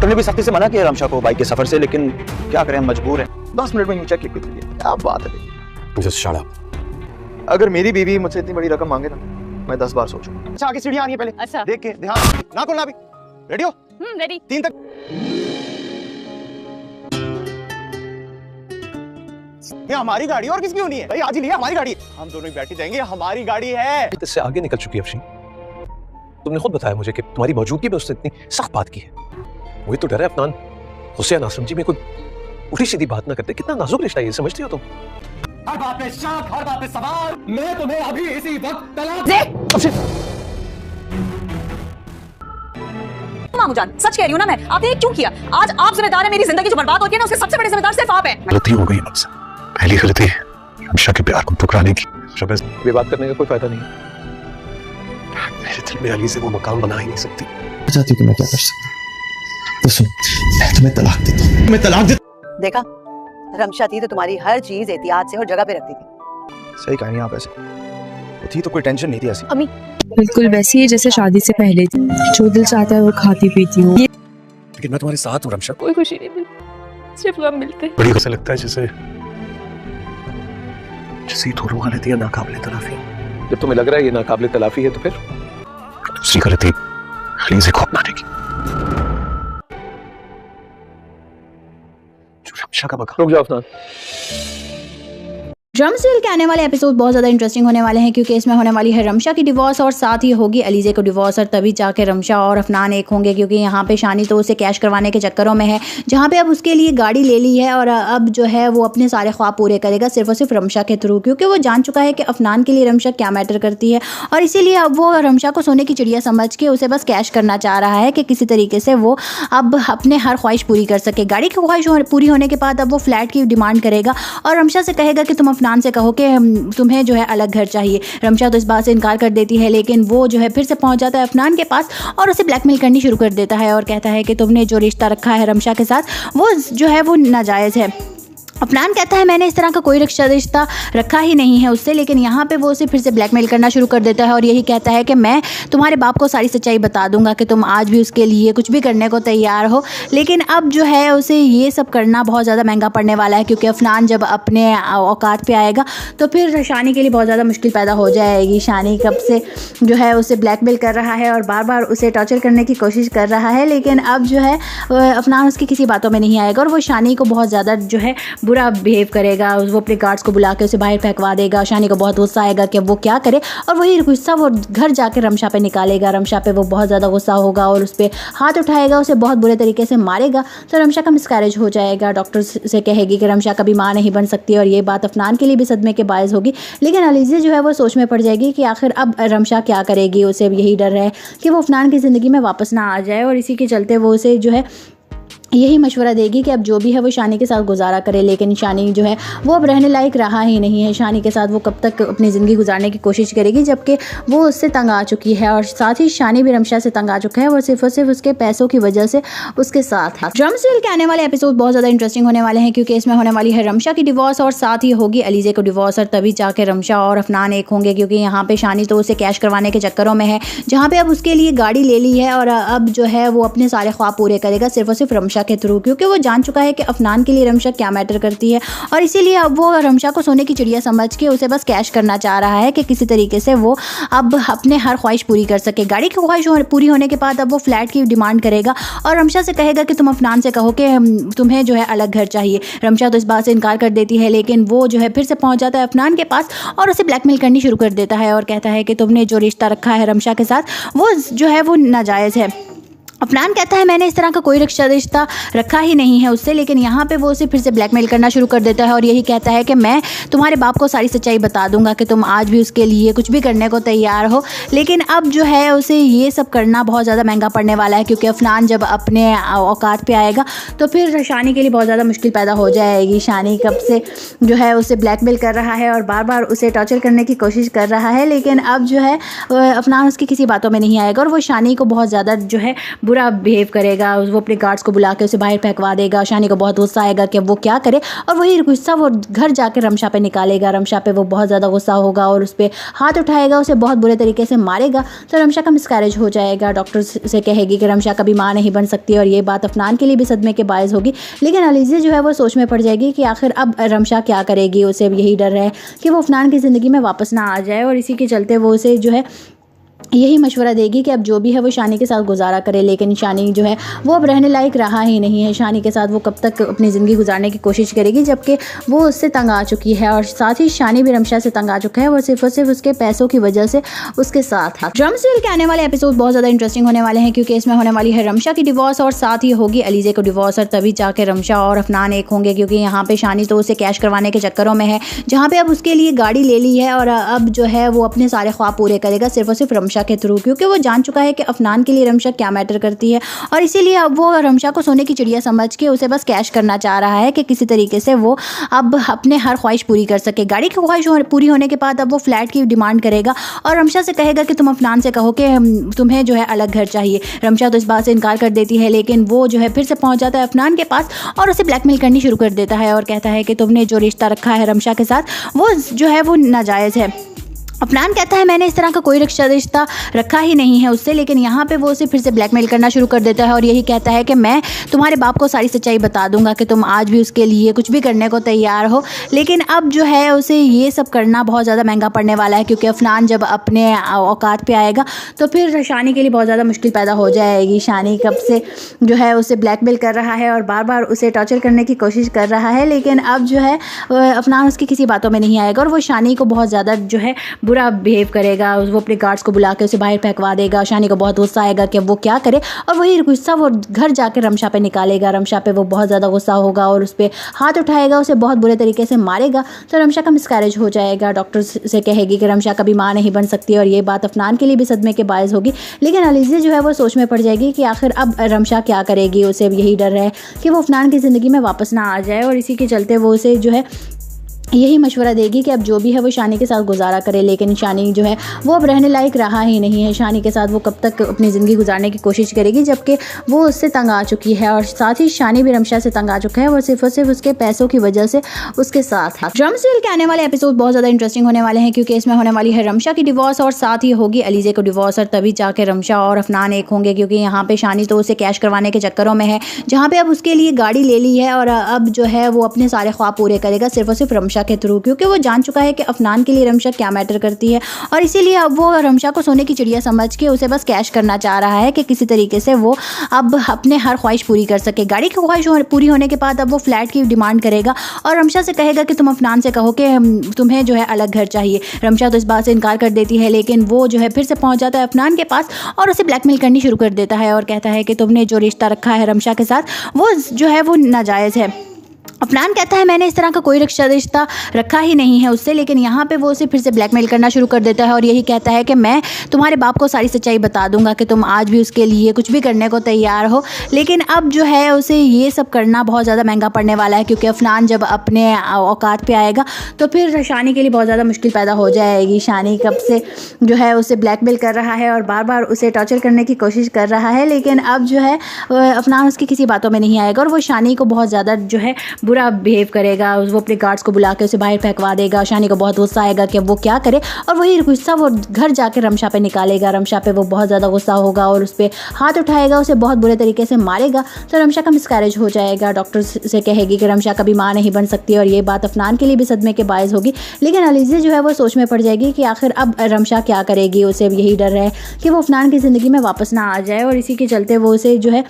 Doctor ने भी सख्ती से मना किया रमशा को बाइक के सफर से, लेकिन क्या करें, हम मजबूर हैं। 10 मिनट में यूं चेक लिख दीजिए। क्या बात है भाई, जस्ट शट अप। अगर मेरी बीवी मुझसे इतनी बड़ी रकम मांगे ना, मैं 10 बार सोचूं। अच्छा आगे सीढ़ियां आ रही है, पहले अच्छा देख के ध्यान ना खोलना। अभी रेडी हो? रेडी। 3 तक। ये हमारी गाड़ी और किसकी होनी है भाई? आज ही लिया, हमारी गाड़ी, हम दोनों ही बैठ जाएंगे, हमारी गाड़ी है। इससे आगे निकल चुकी है अफशीन। तुमने खुद बताया मुझे कि तुम्हारी मौजूदगी में उससे इतनी सख्त बात की है। मुझे तो डर है अफनान गुस्से ना समझी, में कोई उल्टी सीधी बात ना करते। कितना नाजुक रिश्ता है ये, समझती हो तुम? हर बात पे शक, हर बात पे सवाल। मैं तुम्हें अभी इसी वक्त तलाक मामू जान, सच कह रही हूँ ना मैं, आपने ये क्यों किया? आज आप जिम्मेदार है मेरी जिंदगी जो बर्बाद हो गई ना, उसके सबसे बड़े जिम्मेदार सिर्फ आप हैं। गलती हो गई मुझसे, पहली गलती है रमशा के प्यार को ठुकराने की। ये बात करने का कोई फायदा नहीं है। मेरे दिल में अली से वो मकान बना ही नहीं सकती। चाहती कि मैं क्या कर सकता हूँ? तो सुन, मैं तुम्हें तलाक देता हूँ। मैं तलाक देता। देखा, रमशा थी तो तुम्हारी हर चीज एहतियात से और जगह पे रखती थी। सही कहा, आप ऐसे वो थी तो कोई टेंशन नहीं थी ऐसी। अम्मी बिल्कुल वैसी है जैसे शादी से पहले थी। जो दिल चाहता है वो खाती पीती हूँ। लेकिन मैं तुम्हारे साथ हूँ रमशा। कोई खुशी नहीं मिलती, सिर्फ गम मिलते। बड़ी ऐसा लगता है जैसे दोनों गलतियां नाकाबिले तलाफी। जब तुम्हें लग रहा है ये नाकाबिले तलाफी है तो फिर दूसरी गलती अली से खो अपनाने की। रमशा का बका। रुक जाओ अफनान। ड्रम सीरियल के आने वाले एपिसोड बहुत ज़्यादा इंटरेस्टिंग होने वाले हैं, क्योंकि इसमें होने वाली है रमशा की डिवोर्स और साथ ही होगी अलीज़े को डिवोर्स, और तभी जाके रमशा और अफनान एक होंगे। क्योंकि यहाँ पे शानी तो उसे कैश करवाने के चक्करों में है, जहाँ पे अब उसके लिए गाड़ी ले ली है और अब जो है वो अपने सारे ख्वाब पूरे करेगा सिर्फ और सिर्फ रमशा के थ्रू, क्योंकि वो जान चुका है कि अफनान के लिए रमशा क्या मैटर करती है। और इसीलिए अब वो रमशा को सोने की चिड़िया समझ के उसे बस कैश करना चाह रहा है कि किसी तरीके से वो अब अपने हर ख्वाहिश पूरी कर सके। गाड़ी की ख्वाहिश पूरी होने के बाद अब वो फ्लैट की डिमांड करेगा और रमशा से कहेगा कि तुम अफनान से कहो कि तुम्हें जो है अलग घर चाहिए। रमशा तो इस बात से इनकार कर देती है, लेकिन वो जो है फिर से पहुंच जाता है अफनान के पास और उसे ब्लैकमेल करनी शुरू कर देता है और कहता है कि तुमने जो रिश्ता रखा है रमशा के साथ वो जो है वो नाजायज़ है। अफनान कहता है मैंने इस तरह का कोई रिश्ता रखा ही नहीं है उससे, लेकिन यहाँ पे वो उसे फिर से ब्लैकमेल करना शुरू कर देता है और यही कहता है कि मैं तुम्हारे बाप को सारी सच्चाई बता दूंगा कि तुम आज भी उसके लिए कुछ भी करने को तैयार हो। लेकिन अब जो है उसे ये सब करना बहुत ज़्यादा महंगा पड़ने वाला है, क्योंकि अफनान जब अपने औकात पे आएगा तो फिर शानी के लिए बहुत ज़्यादा मुश्किल पैदा हो जाएगी। शानी कब से जो है उसे ब्लैकमेल कर रहा है और बार बार उसे टॉर्चर करने की कोशिश कर रहा है, लेकिन अब जो है अफनान उसकी किसी बातों में नहीं आएगा और वो शानी को बहुत ज़्यादा जो है बुरा बिहेव करेगा। वो अपने गार्ड्स को बुला के उसे बाहर फेंकवा देगा। शानी को बहुत गुस्सा आएगा कि वो क्या करे, और वही गुस्सा वो घर जाके रमशा पे निकालेगा। रमशा पे वो बहुत ज़्यादा गुस्सा होगा और उस पर हाथ उठाएगा, उसे बहुत बुरे तरीके से मारेगा। तो रमशा का मिसकैरेज हो जाएगा। डॉक्टर से कहेगी कि रमशा कभी माँ नहीं बन सकती और ये बात अफनान के लिए भी सदमे के बायस होगी। लेकिन अलीज़ा जो है वो सोच में पड़ जाएगी कि आखिर अब रमशा क्या करेगी। उसे यही डर है कि वो अफनान की ज़िंदगी में वापस ना आ जाए, और इसी के चलते वो उसे जो है यही मशवरा देगी कि अब जो भी है वो शानी के साथ गुजारा करे। लेकिन शानी जो है वो अब रहने लायक रहा ही नहीं है। शानी के साथ वो कब तक अपनी ज़िंदगी गुजारने की कोशिश करेगी, जबकि वो उससे तंग आ चुकी है और साथ ही शानी भी रमशा से तंग आ चुका है। वो सिर्फ और सिर्फ उसके पैसों की वजह से उसके साथ है। ड्रम सीरियल के आने वाले एपिसोड बहुत ज़्यादा इंटरेस्टिंग होने वाले हैं, क्योंकि इसमें होने वाली है रमशा की डिवोर्स और साथ ही होगी अलीज़े को डिवोर्स, और तभी जाके रमशा और अफनान एक होंगे। क्योंकि यहाँ पे शानी तो उसे कैश करवाने के चक्करों में है, जहाँ पे अब उसके लिए गाड़ी ले ली है और अब जो है वो अपने सारे ख्वाब पूरे करेगा सिर्फ और सिर्फ रमशा के थ्रू, क्योंकि वो जान चुका है कि अफनान के लिए रमशा क्या मैटर करती है। और इसीलिए अब वो रमशा को सोने की चिड़िया समझ के उसे बस कैश करना चाह रहा है कि किसी तरीके से वो अब अपने हर ख्वाहिश पूरी कर सके। गाड़ी की ख्वाहिश पूरी होने के बाद अब वो फ्लैट की डिमांड करेगा और रमशा से कहेगा कि तुम अफनान से कहो कि तुम्हें जो है अलग घर चाहिए। रमशा तो इस बात से इनकार कर देती है, लेकिन वो जो है फिर से पहुंच जाता है अफनान के पास और उसे ब्लैकमेल करनी शुरू कर देता है और कहता है कि तुमने जो रिश्ता रखा है रमशा के साथ वो जो है वो नाजायज़ है। अफनान कहता है मैंने इस तरह का कोई रिश्ता रखा ही नहीं है उससे, लेकिन यहाँ पे वो उसे फिर से ब्लैकमेल करना शुरू कर देता है और यही कहता है कि मैं तुम्हारे बाप को सारी सच्चाई बता दूंगा कि तुम आज भी उसके लिए कुछ भी करने को तैयार हो। लेकिन अब जो है उसे ये सब करना बहुत ज़्यादा महंगा पड़ने वाला है, क्योंकि अफनान जब अपने औकात पे आएगा तो फिर शानी के लिए बहुत ज़्यादा मुश्किल पैदा हो जाएगी। शानी कब से जो है उसे ब्लैकमेल कर रहा है और बार बार उसे टॉर्चर करने की कोशिश कर रहा है, लेकिन अब जो है अफनान उसकी किसी बातों में नहीं आएगा और वो शानी को बहुत ज़्यादा जो है बुरा बिहेव करेगा, वो अपने गार्ड्स को बुला के उसे बाहर फेंकवा देगा। शानी को बहुत गुस्सा आएगा कि वो क्या करे, और वही गुस्सा वो घर जाकर रमशा पे निकालेगा। रमशा पे वो बहुत ज़्यादा गुस्सा होगा और उस पर हाथ उठाएगा, उसे बहुत बुरे तरीके से मारेगा। तो रमशा का मिसकैरेज हो जाएगा। डॉक्टर से कहेगी कि रमशा कभी माँ नहीं बन सकती, और ये बात अफनान के लिए भी सदमे के बायस होगी। लेकिन अलीज़ा जो है वो सोच में पड़ जाएगी कि आखिर अब रमशा क्या करेगी। उसे यही डर है कि वो अफनान की ज़िंदगी में वापस ना आ जाए, और इसी के चलते वो उसे जो है यही मशवरा देगी कि अब जो भी है वो शानी के साथ गुजारा करे। लेकिन शानी जो है वो अब रहने लायक रहा ही नहीं है। शानी के साथ वो कब तक अपनी ज़िंदगी गुजारने की कोशिश करेगी, जबकि वो उससे तंग आ चुकी है, और साथ ही शानी भी रमशा से तंग आ चुका है। वो सिर्फ और सिर्फ उसके पैसों की वजह से उसके साथ है। ड्रामा सीरियल के आने वाले एपिसोड बहुत ज़्यादा इंटरेस्टिंग होने वाले हैं, क्योंकि इसमें होने वाली है रमशा की डिवोर्स, और साथ ही होगी अलीज़ा को डिवोर्स, और तभी जाके रमशा और अफनान एक होंगे। क्योंकि यहाँ पे शानी तो उसे कैश करवाने के चक्करों में है, जहाँ पे अब उसके लिए गाड़ी ले ली है, और अब जो है वो अपने सारे ख्वाब पूरे करेगा सिर्फ और सिर्फ रमशा के थ्रू, क्योंकि वो जान चुका है कि अफनान के लिए रमशा क्या मैटर करती है। और इसीलिए अब वो रमशा को सोने की चिड़िया समझ के उसे बस कैश करना चाह रहा है कि किसी तरीके से वो अब अपने हर ख्वाहिश पूरी कर सके। गाड़ी की ख्वाहिश पूरी होने के बाद अब वो फ्लैट की डिमांड करेगा, और रमशा से कहेगा कि तुम अफनान से कहो कि तुम्हें जो है अलग घर चाहिए। रमशा तो इस बात से इनकार कर देती है, लेकिन वो जो है फिर से पहुंच जाता है अफनान के पास और उसे ब्लैकमेल करनी शुरू कर देता है, और कहता है कि तुमने जो रिश्ता रखा है रमशा के साथ वो जो है वो नाजायज़ है। अफनान कहता है मैंने इस तरह का कोई रिश्ता रखा ही नहीं है उससे, लेकिन यहाँ पे वो उसे फिर से ब्लैकमेल करना शुरू कर देता है, और यही कहता है कि मैं तुम्हारे बाप को सारी सच्चाई बता दूंगा कि तुम आज भी उसके लिए कुछ भी करने को तैयार हो। लेकिन अब जो है उसे ये सब करना बहुत ज़्यादा महंगा पड़ने वाला है, क्योंकि अफनान जब अपने औकात पे आएगा तो फिर शानी के लिए बहुत ज़्यादा मुश्किल पैदा हो जाएगी। शानी कब से जो है उसे ब्लैकमेल कर रहा है और बार बार उसे टॉर्चर करने की कोशिश कर रहा है, लेकिन अब जो है अफनान उसकी किसी बातों में नहीं आएगा, और वो शानी को बहुत ज़्यादा जो है बुरा बिहेव करेगा। वो अपने गार्ड्स को बुला के उसे बाहर फेंकवा देगा। शानी को बहुत गुस्सा आएगा कि वो क्या करे, और वही गुस्सा वो घर जाकर रमशा पे निकालेगा। रमशा पे वो बहुत ज़्यादा गुस्सा होगा और उस पर हाथ उठाएगा, उसे बहुत बुरे तरीके से मारेगा। तो रमशा का मिसकैरेज हो जाएगा। डॉक्टर से कहेगी कि रमशा कभी माँ नहीं बन सकती, और ये बात अफनान के लिए भी सदमे के बायस होगी। लेकिन अलीज़ा जो है वो सोच में पड़ जाएगी कि आखिर अब रमशा क्या करेगी। उसे यही डर है कि वो अफनान की ज़िंदगी में वापस ना आ जाए, और इसी के चलते वो उसे जो है यही मशवरा देगी कि अब जो भी है वो शानी के साथ गुजारा करे। लेकिन शानी जो है वो अब रहने लायक रहा ही नहीं है। शानी के साथ वो कब तक अपनी ज़िंदगी गुजारने की कोशिश करेगी, जबकि वो उससे तंग आ चुकी है, और साथ ही शानी भी रमशा से तंग आ चुका है। वो सिर्फ और सिर्फ उसके पैसों की वजह से उसके साथ है। ड्रामा सीरियल के आने वाले एपिसोड बहुत ज़्यादा इंटरेस्टिंग होने वाले हैं, क्योंकि इसमें होने वाली है रमशा की डिवोर्स, और साथ ही होगी अलीज़ा को डिवोर्स, और तभी जाके रमशा और अफनान एक होंगे। क्योंकि यहाँ पे शानी तो उसे कैश करवाने के चक्करों में है, जहाँ पे अब उसके लिए गाड़ी ले ली है, और अब जो है वो अपने सारे ख्वाब पूरे करेगा सिर्फ और सिर्फ रमशा के थ्रू, क्योंकि वो जान चुका है कि अफनान के लिए रमशा क्या मैटर करती है। और इसीलिए अब वो रमशा को सोने की चिड़िया समझ के उसे बस कैश करना चाह रहा है कि किसी तरीके से वो अब अपने हर ख्वाहिश पूरी कर सके। गाड़ी की ख्वाहिश पूरी होने के बाद अब वो फ्लैट की डिमांड करेगा, और रमशा से कहेगा कि तुम अफनान से कहो कि तुम्हें जो है अलग घर चाहिए। रमशा तो इस बात से इनकार कर देती है, लेकिन वो जो है फिर से पहुंच जाता है अफनान के पास और उसे ब्लैकमेल करनी शुरू कर देता है, और कहता है कि तुमने जो रिश्ता रखा है रमशा के साथ वो जो है वो नाजायज़ है। अफनान कहता है मैंने इस तरह का कोई रिश्ता रखा ही नहीं है उससे, लेकिन यहाँ पे वो उसे फिर से ब्लैकमेल करना शुरू कर देता है, और यही कहता है कि मैं तुम्हारे बाप को सारी सच्चाई बता दूंगा कि तुम आज भी उसके लिए कुछ भी करने को तैयार हो। लेकिन अब जो है उसे ये सब करना बहुत ज़्यादा महंगा पड़ने वाला है, क्योंकि अफनान जब अपने औकात पे आएगा तो फिर शानी के लिए बहुत ज़्यादा मुश्किल पैदा हो जाएगी। शानी कब से जो है उसे ब्लैकमेल कर रहा है और बार बार उसे टॉर्चर करने की कोशिश कर रहा है, लेकिन अब जो है अफनान उसकी किसी बातों में नहीं आएगा, और वो शानी को बहुत ज़्यादा जो है बुरा बिहेव करेगा। वो अपने गार्ड्स को बुला के उसे बाहर फेंकवा देगा। शानी को बहुत गुस्सा आएगा कि वो क्या करे, और वही गुस्सा वो घर जाकर रमशा पे निकालेगा। रमशा पे वो बहुत ज़्यादा गुस्सा होगा और उस पर हाथ उठाएगा, उसे बहुत बुरे तरीके से मारेगा। तो रमशा का मिसकैरेज हो जाएगा। डॉक्टर से कहेगी कि रमशा कभी माँ नहीं बन सकती, और ये बात अफनान के लिए भी सदमे के बायस होगी। लेकिन अलीज़ा जो है वो सोच में पड़ जाएगी कि आखिर अब रमशा क्या करेगी। उसे यही डर है कि वो अफनान की ज़िंदगी में वापस ना आ जाए, और इसी के चलते वो उसे जो है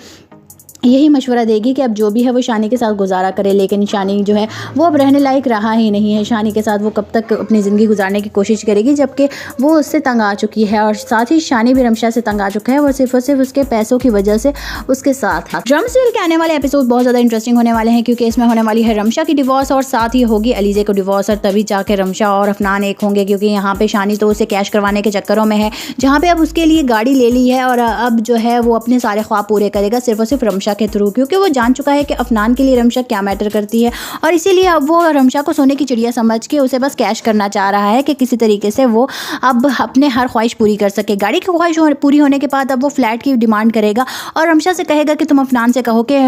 यही मशवरा देगी कि अब जो भी है वो शानी के साथ गुजारा करे। लेकिन शानी जो है वो अब रहने लायक रहा ही नहीं है। शानी के साथ वो कब तक अपनी ज़िंदगी गुजारने की कोशिश करेगी, जबकि वो उससे तंग आ चुकी है, और साथ ही शानी भी रमशा से तंग आ चुका है। वो सिर्फ और सिर्फ उसके पैसों की वजह से उसके साथ है। ड्रामा सीरियल के आने वाले एपिसोड बहुत ज़्यादा इंटरेस्टिंग होने वाले हैं, क्योंकि इसमें होने वाली है रमशा की डिवोर्स, और साथ ही होगी अलीज़ा को डिवोर्स, और तभी जाके रमशा और अफनान एक होंगे। क्योंकि यहाँ पे शानी तो उसे कैश करवाने के चक्करों में है, जहाँ पे अब उसके लिए गाड़ी ले ली है, और अब जो है वो अपने सारे ख्वाब पूरे करेगा सिर्फ और सिर्फ रमशा के थ्रू, क्योंकि वो जान चुका है कि अफनान के लिए रमशा क्या मैटर करती है और इसीलिए अब वो रमशा को सोने की चिड़िया समझ के उसे बस कैश करना चाह रहा है कि किसी तरीके से वो अब अपने हर ख्वाहिश पूरी कर सके। गाड़ी की ख्वाहिश पूरी होने के बाद अब वो फ्लैट की डिमांड करेगा और रमशा से कहेगा कि तुम अफनान से कहो कि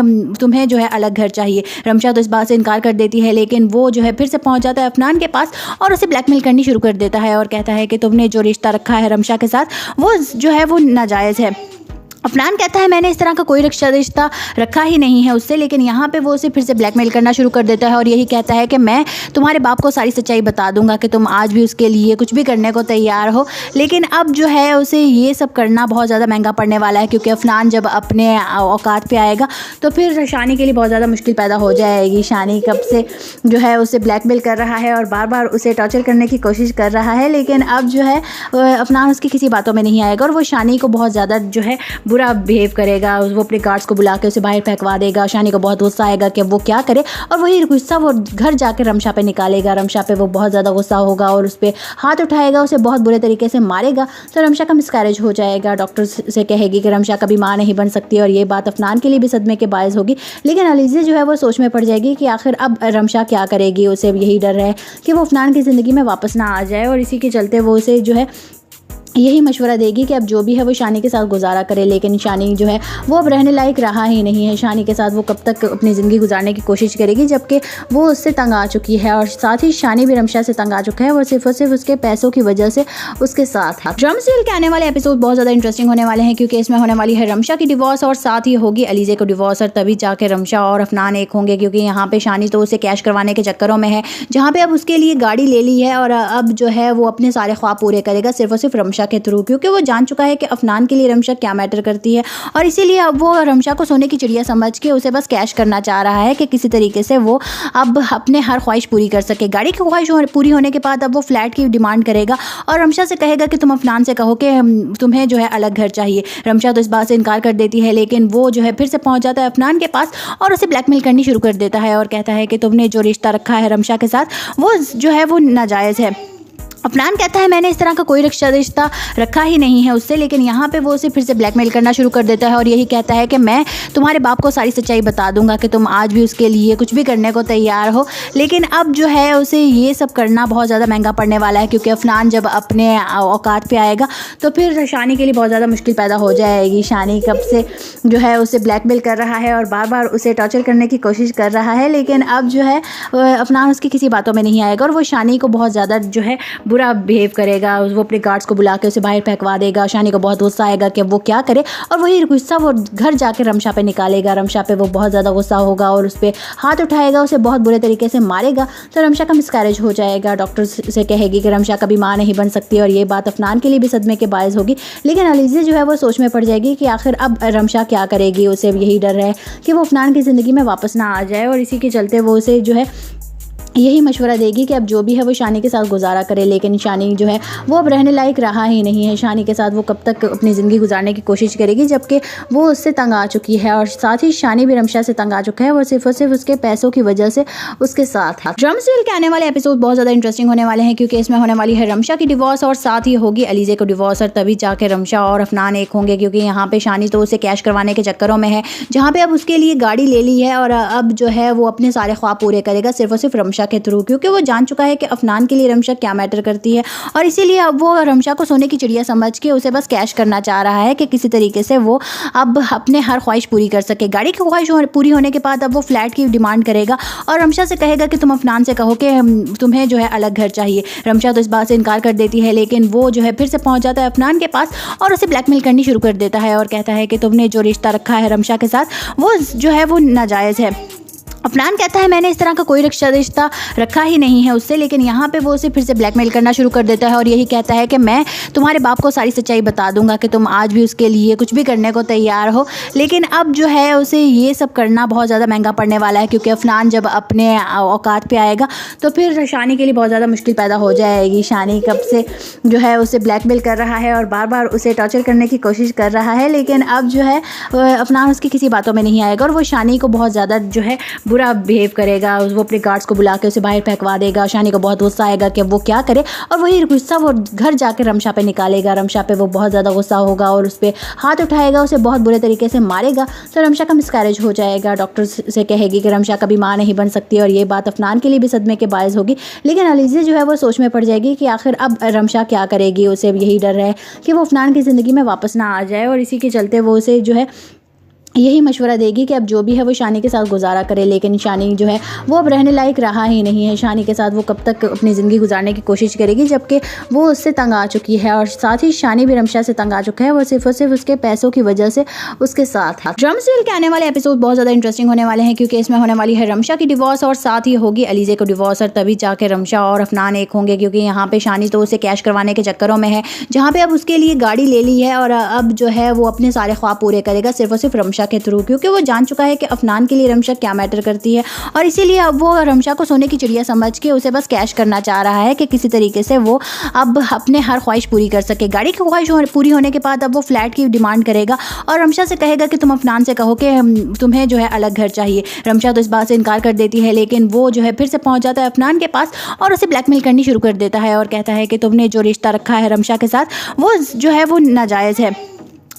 तुम्हें जो है अलग घर चाहिए। रमशा तो इस बात से इनकार कर देती है, लेकिन वो जो है फिर से पहुंच जाता है अफनान के पास और उसे ब्लैकमेल करनी शुरू कर देता है और कहता है कि तुमने जो रिश्ता रखा है रमशा के साथ वो जो है वो नाजायज़ है। अफनान कहता है मैंने इस तरह का कोई रिश्ता रखा ही नहीं है उससे, लेकिन यहाँ पे वो उसे फिर से ब्लैकमेल करना शुरू कर देता है और यही कहता है कि मैं तुम्हारे बाप को सारी सच्चाई बता दूंगा कि तुम आज भी उसके लिए कुछ भी करने को तैयार हो। लेकिन अब जो है उसे ये सब करना बहुत ज़्यादा महंगा पड़ने वाला है, क्योंकि अफनान जब अपने औकात पे आएगा तो फिर शानी के लिए बहुत ज़्यादा मुश्किल पैदा हो जाएगी। शानी कब से जो है उसे ब्लैकमेल कर रहा है और बार बार उसे टॉर्चर करने की कोशिश कर रहा है, लेकिन अब जो है अफनान उसकी किसी बातों में नहीं आएगा और वो शानी को बहुत ज़्यादा जो है बुरा बिहेव करेगा। वो अपने गार्ड्स को बुला के उसे बाहर फेंकवा देगा। शानी को बहुत गुस्सा आएगा कि वो क्या करे और वही गुस्सा वो घर जाकर रमशा पे निकालेगा। रमशा पे वो बहुत ज़्यादा गुस्सा होगा और उस पर हाथ उठाएगा, उसे बहुत बुरे तरीके से मारेगा। तो रमशा का मिसकैरेज हो जाएगा। डॉक्टर से कहेगी कि रमशा कभी माँ नहीं बन सकती और ये बात अफनान के लिए भी सदमे के बायस होगी। लेकिन अलीज़ा जो है वो सोच में पड़ जाएगी कि आखिर अब रमशा क्या करेगी। उसे यही डर है कि वो अफनान की ज़िंदगी में वापस ना आ जाए और इसी के चलते वो उसे जो है यही मशवरा देगी कि अब जो भी है वो शानी के साथ गुजारा करे। लेकिन शानी जो है वो अब रहने लायक रहा ही नहीं है। शानी के साथ वो कब तक अपनी ज़िंदगी गुजारने की कोशिश करेगी, जबकि वो उससे तंग आ चुकी है और साथ ही शानी भी रमशा से तंग आ चुका है। वो सिर्फ और सिर्फ उसके पैसों की वजह से उसके साथ है। ड्रामा सीरियल के आने वाले एपिसोड बहुत ज़्यादा इंटरेस्टिंग होने वाले हैं, क्योंकि इसमें होने वाली है रमशा की डिवोर्स और साथ ही होगी अलीज़ा को डिवोर्स और तभी जाके रमशा और अफनान एक होंगे। क्योंकि यहाँ पे शानी तो उसे कैश करवाने के चक्करों में है, जहाँ पे अब उसके लिए गाड़ी ले ली है और अब जो है वो अपने सारे ख्वाब पूरे करेगा सिर्फ और सिर्फ रमशा के थ्रू, क्योंकि वो जान चुका है कि अफनान के लिए रमशा क्या मैटर करती है और इसीलिए अब वो रमशा को सोने की चिड़िया समझ के उसे बस कैश करना चाह रहा है कि किसी तरीके से वो अब अपने हर ख्वाहिश पूरी कर सके। गाड़ी की ख्वाहिश पूरी होने के बाद अब वो फ्लैट की डिमांड करेगा और रमशा से कहेगा कि तुम अफनान से कहो कि तुम्हें जो है अलग घर चाहिए। रमशा तो इस बात से इनकार कर देती है, लेकिन वो जो है फिर से पहुंच जाता है अफनान के पास और उसे ब्लैकमेल करनी शुरू कर देता है और कहता है कि तुमने जो रिश्ता रखा है रमशा के साथ वो जो है वो नाजायज़ है। अफनान कहता है मैंने इस तरह का कोई रिश्ता रखा ही नहीं है उससे, लेकिन यहाँ पे वो उसे फिर से ब्लैकमेल करना शुरू कर देता है और यही कहता है कि मैं तुम्हारे बाप को सारी सच्चाई बता दूंगा कि तुम आज भी उसके लिए कुछ भी करने को तैयार हो। लेकिन अब जो है उसे ये सब करना बहुत ज़्यादा महंगा पड़ने वाला है, क्योंकि अफनान जब अपने औकात पे आएगा तो फिर शानी के लिए बहुत ज़्यादा मुश्किल पैदा हो जाएगी। शानी कब से जो है उसे ब्लैकमेल कर रहा है और बार बार उसे टॉर्चर करने की कोशिश कर रहा है, लेकिन अब जो है अफनान उसकी किसी बातों में नहीं आएगा और वो शानी को बहुत ज़्यादा जो है बुरा बिहेव करेगा। वो अपने गार्ड्स को बुला के उसे बाहर फेंकवा देगा। शानी को बहुत गुस्सा आएगा कि वो क्या करे और वही गुस्सा वो घर जाके रमशा पे निकालेगा। रमशा पे वो बहुत ज़्यादा गुस्सा होगा और उस पर हाथ उठाएगा, उसे बहुत बुरे तरीके से मारेगा। तो रमशा का मिसकैरेज हो जाएगा। डॉक्टर से कहेगी कि रमशा कभी माँ नहीं बन सकती और ये बात अफनान के लिए भी सदमे के बायस होगी। लेकिन अलीज़ा जो है वो सोच में पड़ जाएगी कि आखिर अब रमशा क्या करेगी। उसे यही डर है कि वो अफनान की ज़िंदगी में वापस ना आ जाए और इसी के चलते वो उसे जो है यही मशवरा देगी कि अब जो भी है वो शानी के साथ गुजारा करे। लेकिन शानी जो है वो अब रहने लायक रहा ही नहीं है। शानी के साथ वो कब तक अपनी ज़िंदगी गुजारने की कोशिश करेगी, जबकि वो उससे तंग आ चुकी है और साथ ही शानी भी रमशा से तंग आ चुका है। वो सिर्फ और सिर्फ उसके पैसों की वजह से उसके साथ है। ड्रामा सीरियल के आने वाले एपिसोड बहुत ज़्यादा इंटरेस्टिंग होने वाले हैं, क्योंकि इसमें होने वाली है रमशा की डिवोर्स और साथ ही होगी अलीज़ा को डिवोर्स और तभी जाके रमशा और अफनान एक होंगे। क्योंकि यहाँ पे शानी तो उसे कैश करवाने के चक्करों में है, जहाँ पे अब उसके लिए गाड़ी ले ली है और अब जो है वो अपने सारे ख्वाब पूरे करेगा सिर्फ और सिर्फ रमशा के थ्रू, क्योंकि वो जान चुका है कि अफनान के लिए रमशा क्या मैटर करती है और इसीलिए अब वो रमशा को सोने की चिड़िया समझ के उसे बस कैश करना चाह रहा है कि किसी तरीके से वो अब अपने हर ख्वाहिश पूरी कर सके। गाड़ी की ख्वाहिश पूरी होने के बाद अब वो फ्लैट की डिमांड करेगा और रमशा से कहेगा कि तुम अफनान से कहो कि तुम्हें जो है अलग घर चाहिए। रमशा तो इस बात से इनकार कर देती है, लेकिन वो जो है फिर से पहुंच जाता है अफनान के पास और उसे ब्लैकमेल करनी शुरू कर देता है और कहता है कि तुमने जो रिश्ता रखा है रमशा के साथ वो जो है वो नाजायज़ है। अफनान कहता है मैंने इस तरह का कोई रिश्ता रखा ही नहीं है उससे, लेकिन यहाँ पे वो उसे फिर से ब्लैकमेल करना शुरू कर देता है और यही कहता है कि मैं तुम्हारे बाप को सारी सच्चाई बता दूंगा कि तुम आज भी उसके लिए कुछ भी करने को तैयार हो। लेकिन अब जो है उसे ये सब करना बहुत ज़्यादा महंगा पड़ने वाला है, क्योंकि अफनान जब अपने औकात पे आएगा तो फिर शानी के लिए बहुत ज़्यादा मुश्किल पैदा हो जाएगी। शानी कब से जो है उसे ब्लैकमेल कर रहा है और बार बार उसे टॉर्चर करने की कोशिश कर रहा है, लेकिन अब जो है अफनान उसकी किसी बातों में नहीं आएगा और वो शानी को बहुत ज़्यादा जो है बुरा बिहेव करेगा, वो अपने गार्ड्स को बुला के उसे बाहर फेंकवा देगा। शानी को बहुत गुस्सा आएगा कि वो क्या करे, और वही गुस्सा वो घर जाकर रमशा पे निकालेगा। रमशा पे वो बहुत ज़्यादा गुस्सा होगा और उस पर हाथ उठाएगा, उसे बहुत बुरे तरीके से मारेगा। तो रमशा का मिसकैरेज हो जाएगा। डॉक्टर से कहेगी कि रमशा कभी माँ नहीं बन सकती, और ये बात अफनान के लिए भी सदमे के बायस होगी। लेकिन अलीज़ा जो है वो सोच में पड़ जाएगी कि आखिर अब रमशा क्या करेगी। उसे यही डर है कि वो अफनान की ज़िंदगी में वापस ना आ जाए, और इसी के चलते वो उसे जो है यही मशवरा देगी कि अब जो भी है वो शानी के साथ गुजारा करे। लेकिन शानी जो है वो अब रहने लायक रहा ही नहीं है। शानी के साथ वो कब तक अपनी ज़िंदगी गुजारने की कोशिश करेगी, जबकि वो उससे तंग आ चुकी है, और साथ ही शानी भी रमशा से तंग आ चुका है। वो सिर्फ और सिर्फ उसके पैसों की वजह से उसके साथ है। ड्रामा सीरियल के आने वाले एपिसोड बहुत ज़्यादा इंटरेस्टिंग होने वाले हैं, क्योंकि इसमें होने वाली है रमशा की डिवोर्स, और साथ ही होगी अलीज़ा को डिवोर्स, और तभी जाके रमशा और अफनान एक होंगे। क्योंकि यहाँ पे शानी तो उसे कैश करवाने के चक्करों में है, जहाँ पे अब उसके लिए गाड़ी ले ली है, और अब जो है वो अपने सारे ख्वाब पूरे करेगा सिर्फ और सिर्फ रमशा के थ्रू, क्योंकि वो जान चुका है कि अफनान के लिए रमशा क्या मैटर करती है। और इसीलिए अब वो रमशा को सोने की चिड़िया समझ के उसे बस कैश करना चाह रहा है कि किसी तरीके से वो अब अपने हर ख्वाहिश पूरी कर सके। गाड़ी की ख्वाहिश पूरी होने के बाद अब वो फ्लैट की डिमांड करेगा, और रमशा से कहेगा कि तुम अफनान से कहो कि तुम्हें जो है अलग घर चाहिए। रमशा तो इस बात से इनकार कर देती है, लेकिन वो जो है फिर से पहुंच जाता है अफनान के पास और उसे ब्लैकमेल करनी शुरू कर देता है, और कहता है कि तुमने जो रिश्ता रखा है रमशा के साथ वो जो है वो नाजायज़ है।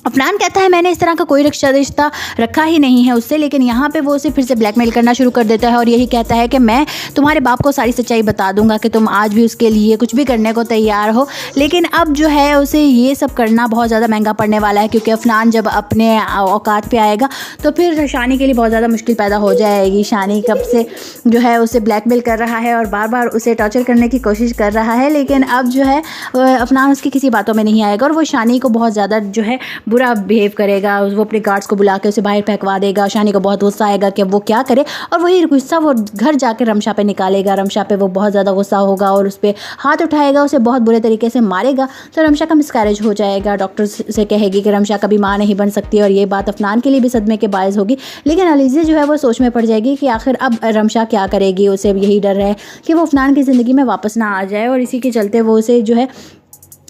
अफनान कहता है मैंने इस तरह का कोई रिश्ता रखा ही नहीं है उससे, लेकिन यहाँ पे वो उसे फिर से ब्लैकमेल करना शुरू कर देता है, और यही कहता है कि मैं तुम्हारे बाप को सारी सच्चाई बता दूंगा कि तुम आज भी उसके लिए कुछ भी करने को तैयार हो। लेकिन अब जो है उसे ये सब करना बहुत ज़्यादा महंगा पड़ने वाला है, क्योंकि अफनान जब अपने औकात पे आएगा तो फिर शानी के लिए बहुत ज़्यादा मुश्किल पैदा हो जाएगी। शानी कब से जो है उसे ब्लैकमेल कर रहा है और बार बार उसे टॉर्चर करने की कोशिश कर रहा है, लेकिन अब जो है अफनान उसकी किसी बातों में नहीं आएगा, और वो शानी को बहुत ज़्यादा जो है बुरा बिहेव करेगा। वो अपने गार्ड्स को बुला के उसे बाहर फेंकवा देगा। शानी को बहुत गुस्सा आएगा कि वो क्या करे, और वही गुस्सा वो घर जाकर रमशा पे निकालेगा। रमशा पे वो बहुत ज़्यादा गुस्सा होगा और उस पर हाथ उठाएगा, उसे बहुत बुरे तरीके से मारेगा। तो रमशा का मिसकैरेज हो जाएगा। डॉक्टर से कहेगी कि रमशा कभी माँ नहीं बन सकती, और ये बात अफनान के लिए भी सदमे के बायस होगी। लेकिन अलीज़ा जो है वो सोच में पड़ जाएगी कि आखिर अब रमशा क्या करेगी। उसे यही डर है कि वो अफनान की ज़िंदगी में वापस ना आ जाए, और इसी के चलते वो उसे जो है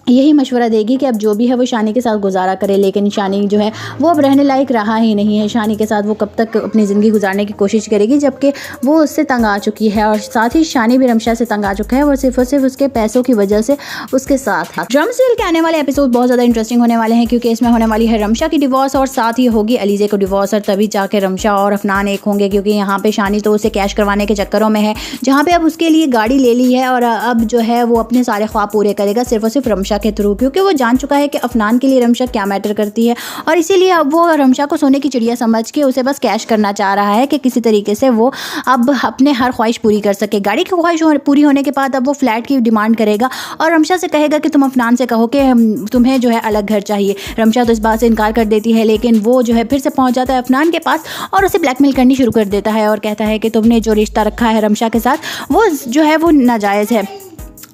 यही मशवरा देगी कि अब जो भी है वो शानी के साथ गुजारा करे। लेकिन शानी जो है वो अब रहने लायक रहा ही नहीं है। शानी के साथ वो कब तक अपनी ज़िंदगी गुजारने की कोशिश करेगी, जबकि वो उससे तंग आ चुकी है, और साथ ही शानी भी रमशा से तंग आ चुका है। वो सिर्फ और सिर्फ उसके पैसों की वजह से उसके साथ है। ड्रामा सीरियल के आने वाले एपिसोड बहुत ज़्यादा इंटरेस्टिंग होने वाले हैं, क्योंकि इसमें होने वाली है रमशा की डिवोर्स, और साथ ही होगी अलीज़ा को डिवोर्स, और तभी जाके रमशा और अफनान एक होंगे। क्योंकि यहाँ पे शानी तो उसे कैश करवाने के चक्करों में है, जहाँ पे अब उसके लिए गाड़ी ले ली है, और अब जो है वो अपने सारे ख्वाब पूरे करेगा सिर्फ और सिर्फ रमशा के थ्रू, क्योंकि वो जान चुका है कि अफनान के लिए रमशा क्या मैटर करती है। और इसीलिए अब वो रमशा को सोने की चिड़िया समझ के उसे बस कैश करना चाह रहा है कि किसी तरीके से वो अब अपने हर ख्वाहिश पूरी कर सके। गाड़ी की ख्वाहिश पूरी होने के बाद अब वो फ्लैट की डिमांड करेगा, और रमशा से कहेगा कि तुम अफनान से कहो कि तुम्हें जो है अलग घर चाहिए। रमशा तो इस बात से इनकार कर देती है, लेकिन वो जो है फिर से पहुंच जाता है अफनान के पास और उसे ब्लैकमेल करनी शुरू कर देता है, और कहता है कि तुमने जो रिश्ता रखा है रमशा के साथ वो जो है वो नाजायज़ है।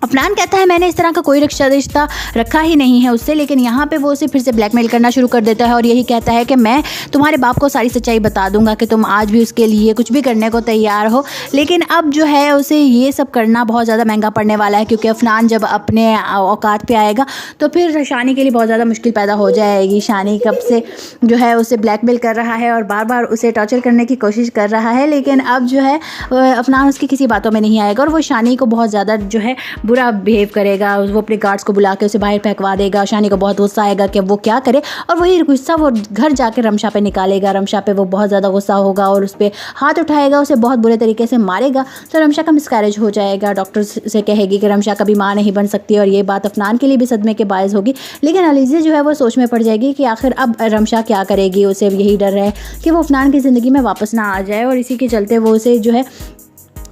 अफनान कहता है मैंने इस तरह का कोई रिश्ता रखा ही नहीं है उससे, लेकिन यहाँ पे वो उसे फिर से ब्लैकमेल करना शुरू कर देता है, और यही कहता है कि मैं तुम्हारे बाप को सारी सच्चाई बता दूंगा कि तुम आज भी उसके लिए कुछ भी करने को तैयार हो। लेकिन अब जो है उसे ये सब करना बहुत ज़्यादा महंगा पड़ने वाला है, क्योंकि अफनान जब अपने औकात पे आएगा तो फिर शानी के लिए बहुत ज़्यादा मुश्किल पैदा हो जाएगी। शानी कब से जो है उसे ब्लैकमेल कर रहा है और बार बार उसे टॉर्चर करने की कोशिश कर रहा है, लेकिन अब जो है अफनान उसकी किसी बातों में नहीं आएगा, और वो शानी को बहुत ज़्यादा जो है बुरा बिहेव करेगा। वो अपने गार्ड्स को बुला के उसे बाहर फेंकवा देगा। शानी को बहुत गुस्सा आएगा कि वो क्या करे, और वही गुस्सा वो घर जाकर रमशा पे निकालेगा। रमशा पे वो बहुत ज़्यादा गुस्सा होगा और उस पर हाथ उठाएगा, उसे बहुत बुरे तरीके से मारेगा। तो रमशा का मिसकैरेज हो जाएगा। डॉक्टर से कहेगी कि रमशा कभी माँ नहीं बन सकती, और ये बात अफनान के लिए भी सदमे के बायस होगी। लेकिन अलीज़ा जो है वो सोच में पड़ जाएगी कि आखिर अब रमशा क्या करेगी। उसे यही डर है कि वो अफनान की ज़िंदगी में वापस ना आ जाए, और इसी के चलते वो उसे जो है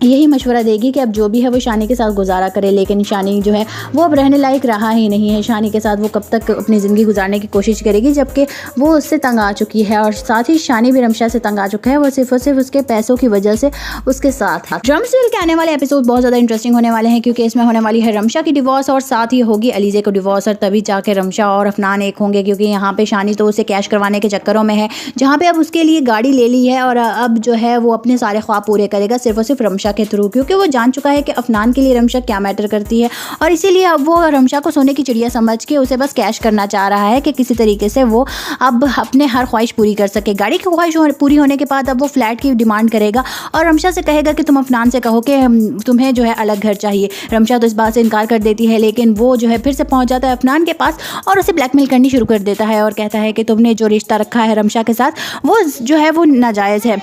यही मशवरा देगी कि अब जो भी है वो शानी के साथ गुजारा करे। लेकिन शानी जो है वो अब रहने लायक रहा ही नहीं है। शानी के साथ वो कब तक अपनी ज़िंदगी गुजारने की कोशिश करेगी, जबकि वो उससे तंग आ चुकी है, और साथ ही शानी भी रमशा से तंग आ चुका है। वो सिर्फ और सिर्फ उसके पैसों की वजह से उसके साथ है। ड्रामा सीरियल के आने वाले एपिसोड बहुत ज़्यादा इंटरेस्टिंग होने वाले हैं, क्योंकि इसमें होने वाली है रमशा की डिवोर्स, और साथ ही होगी अलीज़ा को डिवोर्स, और तभी जाके रमशा और अफनान एक होंगे। क्योंकि यहाँ पे शानी तो उसे कैश करवाने के चक्करों में है, जहाँ पे अब उसके लिए गाड़ी ले ली है, और अब जो है वो अपने सारे ख्वाब पूरे करेगा सिर्फ और सिर्फ रमशा रमशा के थ्रू, क्योंकि वो जान चुका है कि अफनान के लिए रमशा क्या मैटर करती है और इसीलिए अब वो रमशा को सोने की चिड़िया समझ के उसे बस कैश करना चाह रहा है कि किसी तरीके से वो अब अपने हर ख्वाहिश पूरी कर सके। गाड़ी की ख्वाहिश पूरी होने के बाद अब वो फ्लैट की डिमांड करेगा और रमशा से कहेगा कि तुम अफनान से कहो कि तुम्हें जो है अलग घर चाहिए। रमशा तो इस बात से इनकार कर देती है, लेकिन वो जो है फिर से पहुंच जाता है अफनान के पास और उसे ब्लैकमेल करनी शुरू कर देता है और कहता है कि तुमने जो रिश्ता रखा है रमशा के साथ वो जो है वो नाजायज़ है।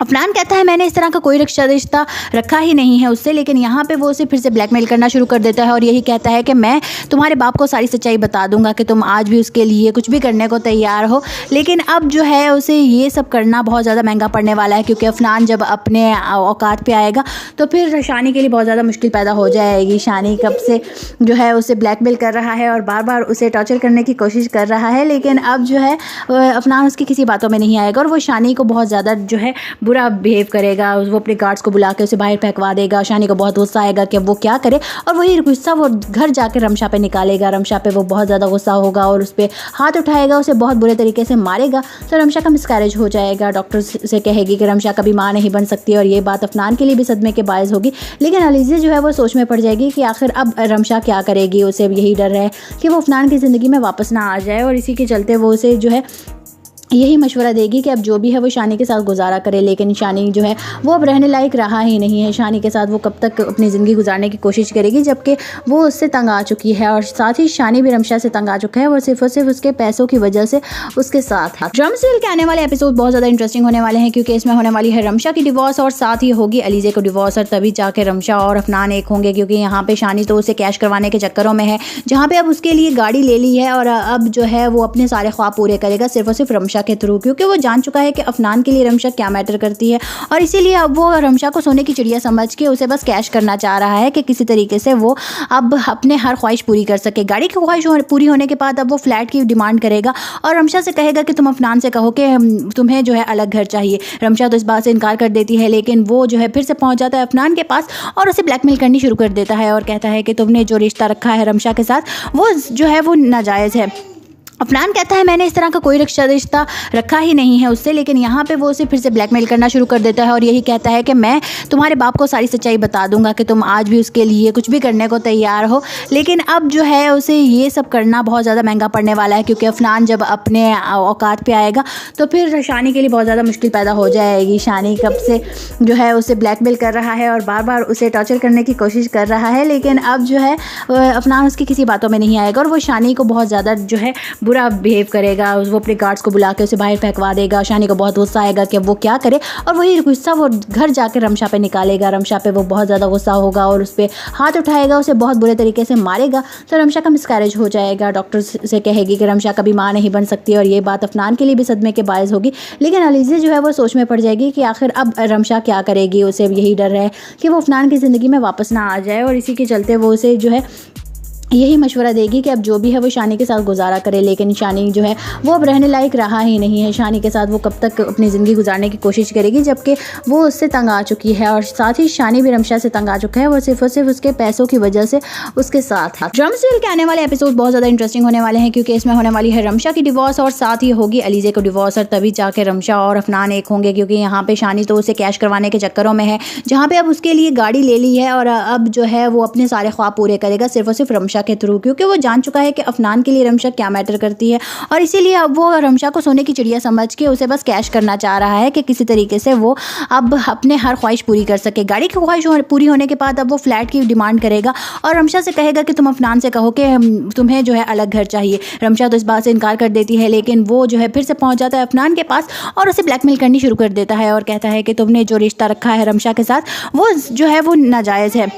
अफनान कहता है मैंने इस तरह का कोई रिश्ता रखा ही नहीं है उससे, लेकिन यहाँ पे वो उसे फिर से ब्लैकमेल करना शुरू कर देता है और यही कहता है कि मैं तुम्हारे बाप को सारी सच्चाई बता दूंगा कि तुम आज भी उसके लिए कुछ भी करने को तैयार हो। लेकिन अब जो है उसे ये सब करना बहुत ज़्यादा महंगा पड़ने वाला है, क्योंकि अफनान जब अपने औकात पे आएगा तो फिर शानी के लिए बहुत ज़्यादा मुश्किल पैदा हो जाएगी। शानी कब से जो है उसे ब्लैकमेल कर रहा है और बार बार उसे टॉर्चर करने की कोशिश कर रहा है, लेकिन अब जो है अफनान उसकी किसी बातों में नहीं आएगा और वो शानी को बहुत ज़्यादा जो है बुरा बिहेव करेगा। वो अपने गार्ड्स को बुला के उसे बाहर फेंकवा देगा। शानी को बहुत गुस्सा आएगा कि वो क्या करे और वही गुस्सा वो घर जाकर रमशा पे निकालेगा। रमशा पे वो बहुत ज़्यादा गुस्सा होगा और उस पर हाथ उठाएगा, उसे बहुत बुरे तरीके से मारेगा। तो रमशा का मिसकैरेज हो जाएगा। डॉक्टर से कहेगी कि रमशा कभी माँ नहीं बन सकती और ये बात अफनान के लिए भी सदमे के बायस होगी। लेकिन अलीज़ा जो है वो सोच में पड़ जाएगी कि आखिर अब रमशा क्या करेगी। उसे यही डर है कि वो अफनान की ज़िंदगी में वापस ना आ जाए और इसी के चलते वो उसे जो है यही मशवरा देगी कि अब जो भी है वो शानी के साथ गुजारा करे। लेकिन शानी जो है वो अब रहने लायक रहा ही नहीं है। शानी के साथ वो कब तक अपनी ज़िंदगी गुजारने की कोशिश करेगी, जबकि वो उससे तंग आ चुकी है और साथ ही शानी भी रमशा से तंग आ चुका है। वो सिर्फ और सिर्फ उसके पैसों की वजह से उसके साथ है। ड्रम सीरियल के आने वाले एपिसोड बहुत ज़्यादा इंटरेस्टिंग होने वाले हैं, क्योंकि इसमें होने वाली है रमशा की डिवोर्स और साथ ही होगी अलीज़ा को डिवोर्स और तभी जाके रमशा और अफनान एक होंगे। क्योंकि यहाँ पे शानी तो उसे कैश करवाने के चक्करों में है, जहाँ पे अब उसके लिए गाड़ी ले ली है और अब जो है वो अपने सारे ख्वाब पूरे करेगा सिर्फ और सिर्फ रमशा के थ्रू, क्योंकि वो जान चुका है कि अफनान के लिए रमशा क्या मैटर करती है और इसीलिए अब वो रमशा को सोने की चिड़िया समझ के उसे बस कैश करना चाह रहा है कि किसी तरीके से वो अब अपने हर ख्वाहिश पूरी कर सके। गाड़ी की ख्वाहिश पूरी होने के बाद अब वो फ्लैट की डिमांड करेगा और रमशा से कहेगा कि तुम अफनान से कहो कि तुम्हें जो है अलग घर चाहिए। रमशा तो इस बात से इनकार कर देती है, लेकिन वो जो है फिर से पहुंच जाता है अफनान के पास और उसे ब्लैकमेल करनी शुरू कर देता है और कहता है कि तुमने जो रिश्ता रखा है रमशा के साथ वो जो है वो नाजायज़ है। अफनान कहता है मैंने इस तरह का कोई रिश्ता रखा ही नहीं है उससे, लेकिन यहाँ पे वो उसे फिर से ब्लैकमेल करना शुरू कर देता है और यही कहता है कि मैं तुम्हारे बाप को सारी सच्चाई बता दूंगा कि तुम आज भी उसके लिए कुछ भी करने को तैयार हो। लेकिन अब जो है उसे ये सब करना बहुत ज़्यादा महंगा पड़ने वाला है, क्योंकि अफनान जब अपने औकात पे आएगा तो फिर शानी के लिए बहुत ज़्यादा मुश्किल पैदा हो जाएगी। शानी कब से जो है उसे ब्लैकमेल कर रहा है और बार बार उसे टॉर्चर करने की कोशिश कर रहा है, लेकिन अब जो है अफनान उसकी किसी बातों में नहीं आएगा और वो शानी को बहुत ज़्यादा जो है बुरा बिहेव करेगा। वो अपने गार्ड्स को बुला के उसे बाहर फेंकवा देगा। शानी को बहुत गुस्सा आएगा कि वो क्या करे और वही गुस्सा वो घर जाकर रमशा पे निकालेगा। रमशा पे वो बहुत ज़्यादा गुस्सा होगा और उस पर हाथ उठाएगा, उसे बहुत बुरे तरीके से मारेगा। तो रमशा का मिसकैरेज हो जाएगा। डॉक्टर से कहेगी कि रमशा कभी माँ नहीं बन सकती और ये बात अफनान के लिए भी सदमे के बायस होगी। लेकिन अलीज़ा जो है वो सोच में पड़ जाएगी कि आखिर अब रमशा क्या करेगी। उसे यही डर है कि वो अफनान की ज़िंदगी में वापस ना आ जाए और इसी के चलते वो उसे जो है यही मशवरा देगी कि अब जो भी है वो शानी के साथ गुजारा करे। लेकिन शानी जो है वो अब रहने लायक रहा ही नहीं है। शानी के साथ वो कब तक अपनी ज़िंदगी गुजारने की कोशिश करेगी, जबकि वो उससे तंग आ चुकी है और साथ ही शानी भी रमशा से तंग आ चुका है। वो सिर्फ और सिर्फ उसके पैसों की वजह से उसके साथ है। ड्रम सीरियल के आने वाले एपिसोड बहुत ज़्यादा इंटरेस्टिंग होने वाले हैं, क्योंकि इसमें होने वाली है रमशा की डिवोर्स और साथ ही होगी अलीज़ा को डिवोर्स और तभी जाके रमशा और अफनान एक होंगे। क्योंकि यहाँ पे शानी तो उसे कैश करवाने के चक्करों में है, जहाँ पे अब उसके लिए गाड़ी ले ली है और अब जो है वो अपने सारे ख्वाब पूरे करेगा सिर्फ और सिर्फ रमशा के थ्रू, क्योंकि वो जान चुका है कि अफनान के लिए रमशा क्या मैटर करती है और इसीलिए अब वो रमशा को सोने की चिड़िया समझ के उसे बस कैश करना चाह रहा है कि किसी तरीके से वो अब अपने हर ख्वाहिश पूरी कर सके। गाड़ी की ख्वाहिश पूरी होने के बाद अब वो फ्लैट की डिमांड करेगा और रमशा से कहेगा कि तुम अफनान से कहो कि तुम्हें जो है अलग घर चाहिए। रमशा तो इस बात से इनकार कर देती है, लेकिन वो जो है फिर से पहुंच जाता है अफनान के पास और उसे ब्लैकमेल करनी शुरू कर देता है और कहता है कि तुमने जो रिश्ता रखा है रमशा के साथ वो जो है वो नाजायज़ है।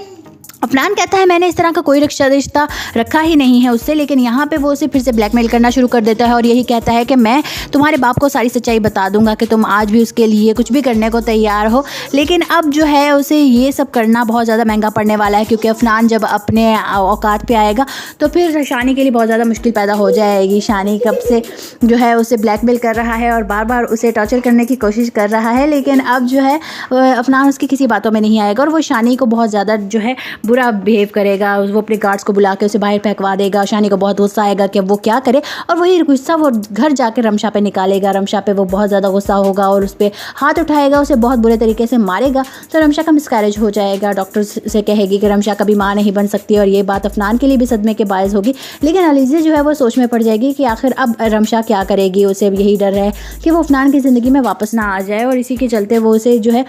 अफनान कहता है मैंने इस तरह का कोई रिश्ता रखा ही नहीं है उससे, लेकिन यहाँ पे वो उसे फिर से ब्लैकमेल करना शुरू कर देता है और यही कहता है कि मैं तुम्हारे बाप को सारी सच्चाई बता दूंगा कि तुम आज भी उसके लिए कुछ भी करने को तैयार हो। लेकिन अब जो है उसे ये सब करना बहुत ज़्यादा महंगा पड़ने वाला है, क्योंकि अफनान जब अपने औकात पे आएगा तो फिर शानी के लिए बहुत ज़्यादा मुश्किल पैदा हो जाएगी। शानी कब से जो है उसे ब्लैकमेल कर रहा है और बार बार उसे टॉर्चर करने की कोशिश कर रहा है, लेकिन अब जो है अफनान उसकी किसी बातों में नहीं आएगा और वो शानी को बहुत ज़्यादा जो है बुरा बिहेव करेगा, वो अपने गार्ड्स को बुला के उसे बाहर फेंकवा देगा। शानी को बहुत गुस्सा आएगा कि वो क्या करे, और वही गुस्सा वो घर जाकर रमशा पे निकालेगा। रमशा पे वो बहुत ज़्यादा गुस्सा होगा और उस पर हाथ उठाएगा, उसे बहुत बुरे तरीके से मारेगा। तो रमशा का मिसकैरेज हो जाएगा। डॉक्टर से कहेगी कि रमशा कभी माँ नहीं बन सकती, और ये बात अफनान के लिए भी सदमे के बायस होगी। लेकिन अलीज़ा जो है वो सोच में पड़ जाएगी कि आखिर अब रमशा क्या करेगी। उसे यही डर है कि वो अफनान की ज़िंदगी में वापस ना आ जाए, और इसी के चलते वो उसे जो है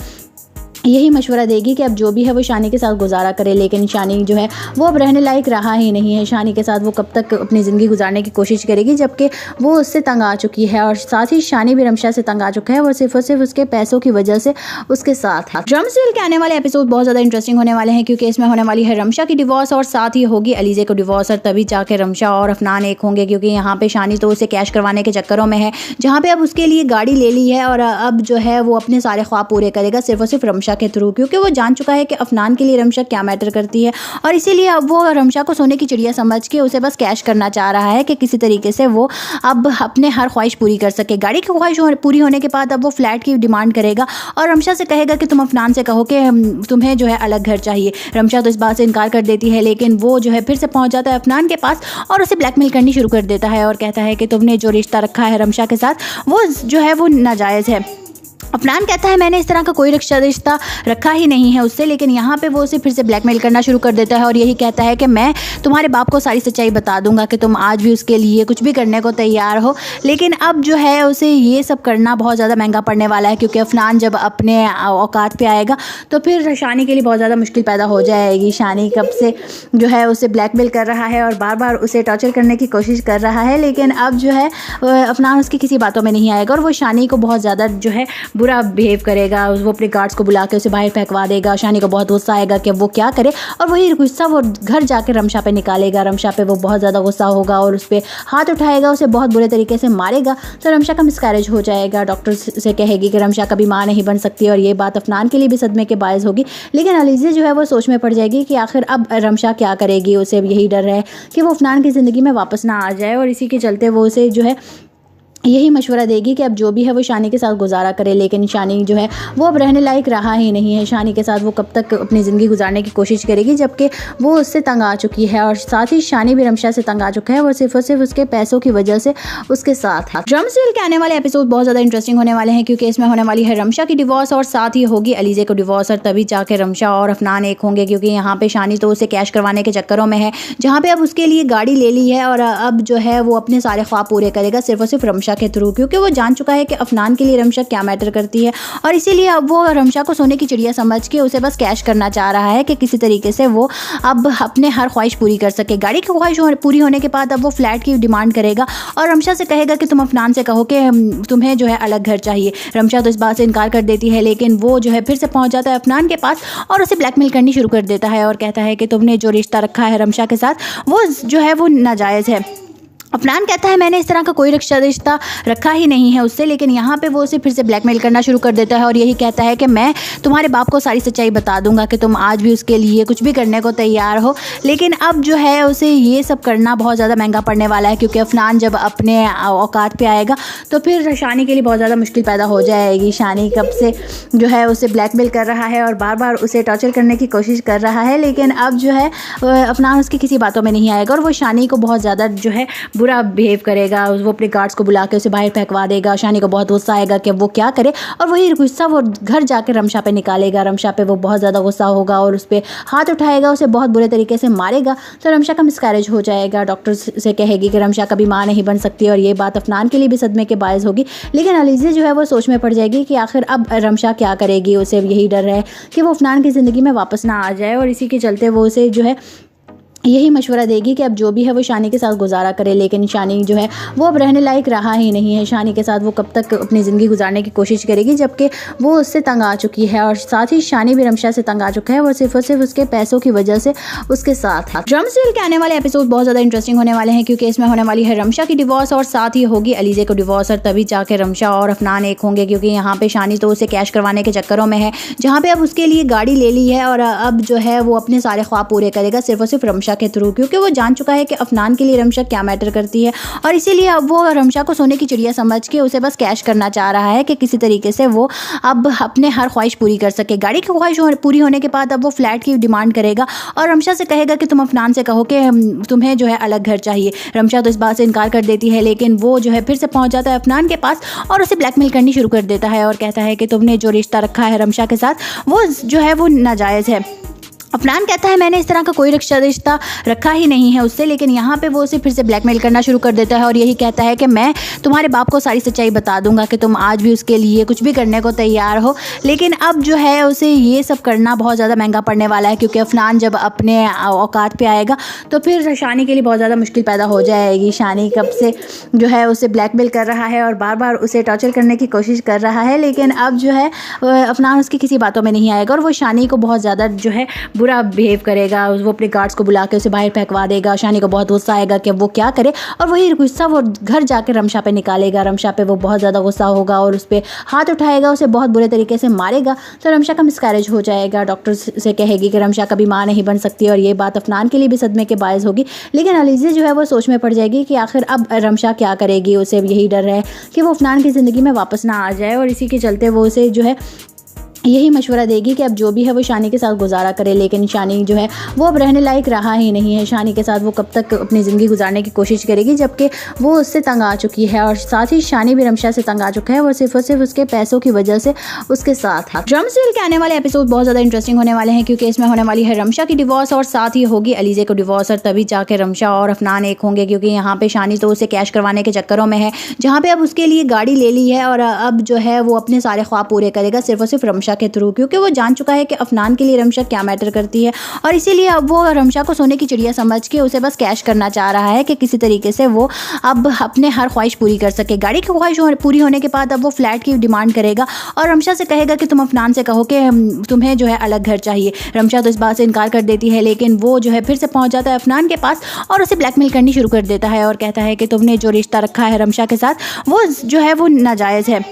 यही मशवरा देगी कि अब जो भी है वो शानी के साथ गुजारा करे। लेकिन शानी जो है वो अब रहने लायक रहा ही नहीं है। शानी के साथ वो कब तक अपनी ज़िंदगी गुजारने की कोशिश करेगी, जबकि वो उससे तंग आ चुकी है, और साथ ही शानी भी रमशा से तंग आ चुका है। वो सिर्फ और सिर्फ उसके पैसों की वजह से उसके साथ है। ड्रम सीरियल के आने वाले एपिसोड बहुत ज़्यादा इंटरेस्टिंग होने वाले हैं, क्योंकि इसमें होने वाली है रमशा की डिवोर्स, और साथ ही होगी अलीज़ा को डिवोर्स, और तभी जाके रमशा और अफनान एक होंगे। क्योंकि यहाँ पे शानी तो उसे कैश करवाने के चक्करों में है, जहाँ पे अब उसके लिए गाड़ी ले ली है, और अब जो है वो अपने सारे ख्वाब पूरे करेगा सिर्फ और सिर्फ रमशा के थ्रू, क्योंकि वो जान चुका है कि अफनान के लिए रमशा क्या मैटर करती है। और इसीलिए अब वो रमशा को सोने की चिड़िया समझ के उसे बस कैश करना चाह रहा है कि किसी तरीके से वो अब अपने हर ख्वाहिश पूरी कर सके। गाड़ी की ख्वाहिश पूरी होने के बाद अब वो फ्लैट की डिमांड करेगा, और रमशा से कहेगा कि तुम अफनान से कहो कि तुम्हें जो है अलग घर चाहिए। रमशा तो इस बात से इनकार कर देती है, लेकिन वो जो है फिर से पहुंच जाता है अफनान के पास और उसे ब्लैकमेल करनी शुरू कर देता है, और कहता है कि तुमने जो रिश्ता रखा है रमशा के साथ वो जो है वो नाजायज़ है। अफनान कहता है मैंने इस तरह का कोई रिश्ता रखा ही नहीं है उससे, लेकिन यहाँ पे वो उसे फिर से ब्लैकमेल करना शुरू कर देता है, और यही कहता है कि मैं तुम्हारे बाप को सारी सच्चाई बता दूंगा कि तुम आज भी उसके लिए कुछ भी करने को तैयार हो। लेकिन अब जो है उसे ये सब करना बहुत ज़्यादा महंगा पड़ने वाला है, क्योंकि अफनान जब अपने औकात पे आएगा तो फिर शानी के लिए बहुत ज़्यादा मुश्किल पैदा हो जाएगी। शानी कब से जो है उसे ब्लैकमेल कर रहा है और बार बार उसे टॉर्चर करने की कोशिश कर रहा है, लेकिन अब जो है अफनान उसकी किसी बातों में नहीं आएगा, और वो शानी को बहुत ज़्यादा जो है बुरा बिहेव करेगा। वो अपने गार्ड्स को बुला के उसे बाहर फेंकवा देगा। शानी को बहुत गुस्सा आएगा कि वो क्या करे, और वही गुस्सा वो घर जाकर रमशा पे निकालेगा। रमशा पे वो बहुत ज़्यादा गुस्सा होगा और उस पर हाथ उठाएगा, उसे बहुत बुरे तरीके से मारेगा। तो रमशा का मिसकैरेज हो जाएगा। डॉक्टर से कहेगी कि रमशा कभी माँ नहीं बन सकती, और ये बात अफनान के लिए भी सदमे के बायस होगी। लेकिन अलीज़ा जो है वो सोच में पड़ जाएगी कि आखिर अब रमशा क्या करेगी। उसे यही डर है कि वो अफनान की ज़िंदगी में वापस ना आ जाए, और इसी के चलते वो उसे जो है यही मशवरा देगी कि अब जो भी है वो शानी के साथ गुजारा करे। लेकिन शानी जो है वो अब रहने लायक रहा ही नहीं है। शानी के साथ वो कब तक अपनी ज़िंदगी गुजारने की कोशिश करेगी, जबकि वो उससे तंग आ चुकी है, और साथ ही शानी भी रमशा से तंग आ चुका है। वो सिर्फ और सिर्फ उसके पैसों की वजह से उसके साथ है। ड्रम सीरियल के आने वाले एपिसोड बहुत ज़्यादा इंटरेस्टिंग होने वाले हैं, क्योंकि इसमें होने वाली है रमशा की डिवोर्स, और साथ ही होगी अलीज़ा को डिवोर्स, और तभी जाके रमशा और अफनान एक होंगे। क्योंकि यहाँ पे शानी तो उसे कैश करवाने के चक्करों में है, जहाँ पे अब उसके लिए गाड़ी ले ली है, और अब जो है वो अपने सारे ख्वाब पूरे करेगा सिर्फ और सिर्फ रमशा के थ्रू, क्योंकि वो जान चुका है कि अफनान के लिए रमशा क्या मैटर करती है। और इसीलिए अब वो रमशा को सोने की चिड़िया समझ के उसे बस कैश करना चाह रहा है कि किसी तरीके से वो अब अपने हर ख्वाहिश पूरी कर सके। गाड़ी की ख्वाहिश पूरी होने के बाद अब वो फ्लैट की डिमांड करेगा, और रमशा से कहेगा कि तुम अफनान से कहो कि तुम्हें जो है अलग घर चाहिए। रमशा तो इस बात से इनकार कर देती है, लेकिन वो जो है फिर से पहुंच जाता है अफनान के पास और उसे ब्लैकमेल करनी शुरू कर देता है, और कहता है कि तुमने जो रिश्ता रखा है रमशा के साथ वो जो है वो नाजायज़ है। अफनान कहता है मैंने इस तरह का कोई रिश्ता रखा ही नहीं है उससे, लेकिन यहाँ पे वो उसे फिर से ब्लैकमेल करना शुरू कर देता है, और यही कहता है कि मैं तुम्हारे बाप को सारी सच्चाई बता दूंगा कि तुम आज भी उसके लिए कुछ भी करने को तैयार हो। लेकिन अब जो है उसे ये सब करना बहुत ज़्यादा महंगा पड़ने वाला है, क्योंकि अफनान जब अपने औकात पे आएगा तो फिर शानी के लिए बहुत ज़्यादा मुश्किल पैदा हो जाएगी। शानी कब से जो है उसे ब्लैकमेल कर रहा है और बार बार उसे टॉर्चर करने की कोशिश कर रहा है, लेकिन अब जो है अफनान उसकी किसी बातों में नहीं आएगा, और वो शानी को बहुत ज़्यादा जो है बुरा बिहेव करेगा। वो अपने गार्ड्स को बुला के उसे बाहर फेंकवा देगा। शानी को बहुत गुस्सा आएगा कि वो क्या करे, और वही गुस्सा वो घर जाकर रमशा पे निकालेगा। रमशा पे वो बहुत ज़्यादा गुस्सा होगा और उस पर हाथ उठाएगा, उसे बहुत बुरे तरीके से मारेगा। तो रमशा का मिसकैरेज हो जाएगा। डॉक्टर से कहेगी कि रमशा कभी माँ नहीं बन सकती, और ये बात अफनान के लिए भी सदमे के बायस होगी। लेकिन अलीज़ा जो है वो सोच में पड़ जाएगी कि आखिर अब रमशा क्या करेगी। उसे यही डर है कि वो अफनान की ज़िंदगी में वापस ना आ जाए, और इसी के चलते वो उसे जो है यही मशवरा देगी कि अब जो भी है वो शानी के साथ गुजारा करे। लेकिन शानी जो है वो अब रहने लायक रहा ही नहीं है। शानी के साथ वो कब तक अपनी ज़िंदगी गुजारने की कोशिश करेगी, जबकि वो उससे तंग आ चुकी है, और साथ ही शानी भी रमशा से तंग आ चुका है। वो सिर्फ और सिर्फ उसके पैसों की वजह से उसके साथ है। ड्रम सीरियल के आने वाले एपिसोड बहुत ज़्यादा इंटरेस्टिंग होने वाले हैं, क्योंकि इसमें होने वाली है रमशा की डिवोर्स, और साथ ही होगी अलीज़ा को डिवोर्स, और तभी जाके रमशा और अफनान एक होंगे। क्योंकि यहाँ पे शानी तो उसे कैश करवाने के चक्करों में है, जहाँ पे अब उसके लिए गाड़ी ले ली है, और अब जो है वो अपने सारे ख्वाब पूरे करेगा सिर्फ और सिर्फ रमशा के थ्रू, क्योंकि वो जान चुका है कि अफनान के लिए रमशा क्या मैटर करती है और इसीलिए अब वो रमशा को सोने की चिड़िया समझ के उसे बस कैश करना चाह रहा है कि किसी तरीके से वो अब अपने हर ख्वाहिश पूरी कर सके। गाड़ी की ख्वाहिश पूरी होने के बाद अब वो फ्लैट की डिमांड करेगा और रमशा से कहेगा कि तुम अफनान से कहो कि तुम्हें जो है अलग घर चाहिए। रमशा तो इस बात से इनकार कर देती है, लेकिन वो जो है फिर से पहुंच जाता है अफनान के पास और उसे ब्लैकमेल करनी शुरू कर देता है और कहता है कि तुमने जो रिश्ता रखा है रमशा के साथ वो जो है वो नाजायज़ है। अफनान कहता है मैंने इस तरह का कोई रिश्ता रखा ही नहीं है उससे, लेकिन यहाँ पे वो उसे फिर से ब्लैकमेल करना शुरू कर देता है और यही कहता है कि मैं तुम्हारे बाप को सारी सच्चाई बता दूंगा कि तुम आज भी उसके लिए कुछ भी करने को तैयार हो। लेकिन अब जो है उसे ये सब करना बहुत ज़्यादा महंगा पड़ने वाला है, क्योंकि अफनान जब अपने औकात पे आएगा तो फिर शानी के लिए बहुत ज़्यादा मुश्किल पैदा हो जाएगी। शानी कब से जो है उसे ब्लैकमेल कर रहा है और बार बार उसे टॉर्चर करने की कोशिश कर रहा है, लेकिन अब जो है अफनान उसकी किसी बातों में नहीं आएगा और वो शानी को बहुत ज़्यादा जो है बुरा बिहेव करेगा। वो अपने गार्ड्स को बुला के उसे बाहर फेंकवा देगा। शानी को बहुत गुस्सा आएगा कि वो क्या करे और वही गुस्सा वो घर जाके रमशा पे निकालेगा। रमशा पे वो बहुत ज़्यादा गुस्सा होगा और उस पर हाथ उठाएगा, उसे बहुत बुरे तरीके से मारेगा। तो रमशा का मिसकैरेज हो जाएगा। डॉक्टर से कहेगी कि रमशा कभी माँ नहीं बन सकती और ये बात अफनान के लिए भी सदमे के बायस होगी। लेकिन अलीज़ा जो है वो सोच में पड़ जाएगी कि आखिर अब रमशा क्या करेगी। उसे यही डर है कि वो अफनान की ज़िंदगी में वापस ना आ जाए और इसी के चलते वो उसे जो है यही मशवरा देगी कि अब जो भी है वो शानी के साथ गुजारा करे। लेकिन शानी जो है वो अब रहने लायक रहा ही नहीं है। शानी के साथ वो कब तक अपनी ज़िंदगी गुजारने की कोशिश करेगी, जबकि वो उससे तंग आ चुकी है और साथ ही शानी भी रमशा से तंग आ चुका है। वो सिर्फ और सिर्फ उसके पैसों की वजह से उसके साथ है। ड्रम्सविल के आने वाले एपिसोड बहुत ज़्यादा इंटरेस्टिंग होने वाले हैं, क्योंकि इसमें होने वाली है रमशा की डिवोर्स और साथ ही होगी अलीज़ा को डिवोर्स और तभी जाके रमशा और अफनान एक होंगे, क्योंकि यहाँ पे शानी तो उसे कैश करवाने के चक्करों में है, जहाँ पे अब उसके लिए गाड़ी ले ली है और अब जो है वो अपने सारे ख्वाब पूरे करेगा सिर्फ और सिर्फ रमशा के थ्रू, क्योंकि वो जान चुका है कि अफनान के लिए रमशा क्या मैटर करती है और इसीलिए अब वो रमशा को सोने की चिड़िया समझ के उसे बस कैश करना चाह रहा है कि किसी तरीके से वो अब अपने हर ख्वाहिश पूरी कर सके। गाड़ी की ख्वाहिश पूरी होने के बाद अब वो फ्लैट की डिमांड करेगा और रमशा से कहेगा कि तुम अफनान से कहो कि तुम्हें जो है अलग घर चाहिए। रमशा तो इस बात से इनकार कर देती है, लेकिन वो जो है फिर से पहुंच जाता है अफनान के पास और उसे ब्लैकमेल करनी शुरू कर देता है और कहता है कि तुमने जो रिश्ता रखा है रमशा के साथ वो जो है वो नाजायज़ है।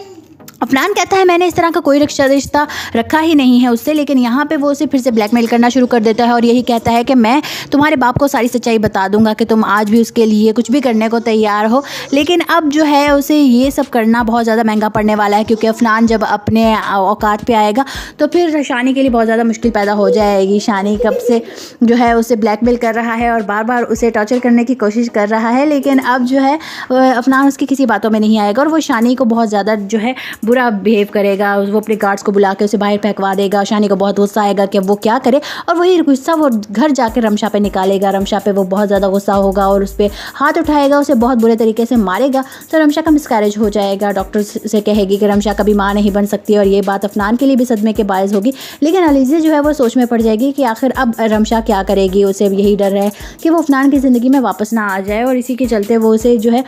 अफनान कहता है मैंने इस तरह का कोई रिश्ता रखा ही नहीं है उससे, लेकिन यहाँ पे वो उसे फिर से ब्लैकमेल करना शुरू कर देता है और यही कहता है कि मैं तुम्हारे बाप को सारी सच्चाई बता दूंगा कि तुम आज भी उसके लिए कुछ भी करने को तैयार हो। लेकिन अब जो है उसे ये सब करना बहुत ज़्यादा महंगा पड़ने वाला है, क्योंकि अफनान जब अपने औकात पे आएगा तो फिर शानी के लिए बहुत ज़्यादा मुश्किल पैदा हो जाएगी। शानी कब से जो है उसे ब्लैकमेल कर रहा है और बार बार उसे टॉर्चर करने की कोशिश कर रहा है, लेकिन अब जो है अफनान उसकी किसी बातों में नहीं आएगा और वो शानी को बहुत ज़्यादा जो है बुरा बिहेव करेगा। वो अपने गार्ड्स को बुला के उसे बाहर फेंकवा देगा। शानी को बहुत गुस्सा आएगा कि वो क्या करे और वही गुस्सा वो घर जाके रमशा पे निकालेगा। रमशा पे वो बहुत ज़्यादा गुस्सा होगा और उस पर हाथ उठाएगा, उसे बहुत बुरे तरीके से मारेगा। तो रमशा का मिसकैरेज हो जाएगा। डॉक्टर से कहेगी कि रमशा कभी माँ नहीं बन सकती और ये बात अफनान के लिए भी सदमे के बायस होगी। लेकिन अलीज़ा जो है वो सोच में पड़ जाएगी कि आखिर अब रमशा क्या करेगी। उसे यही डर है कि वो अफनान की ज़िंदगी में वापस ना आ जाए और इसी के चलते वो उसे जो है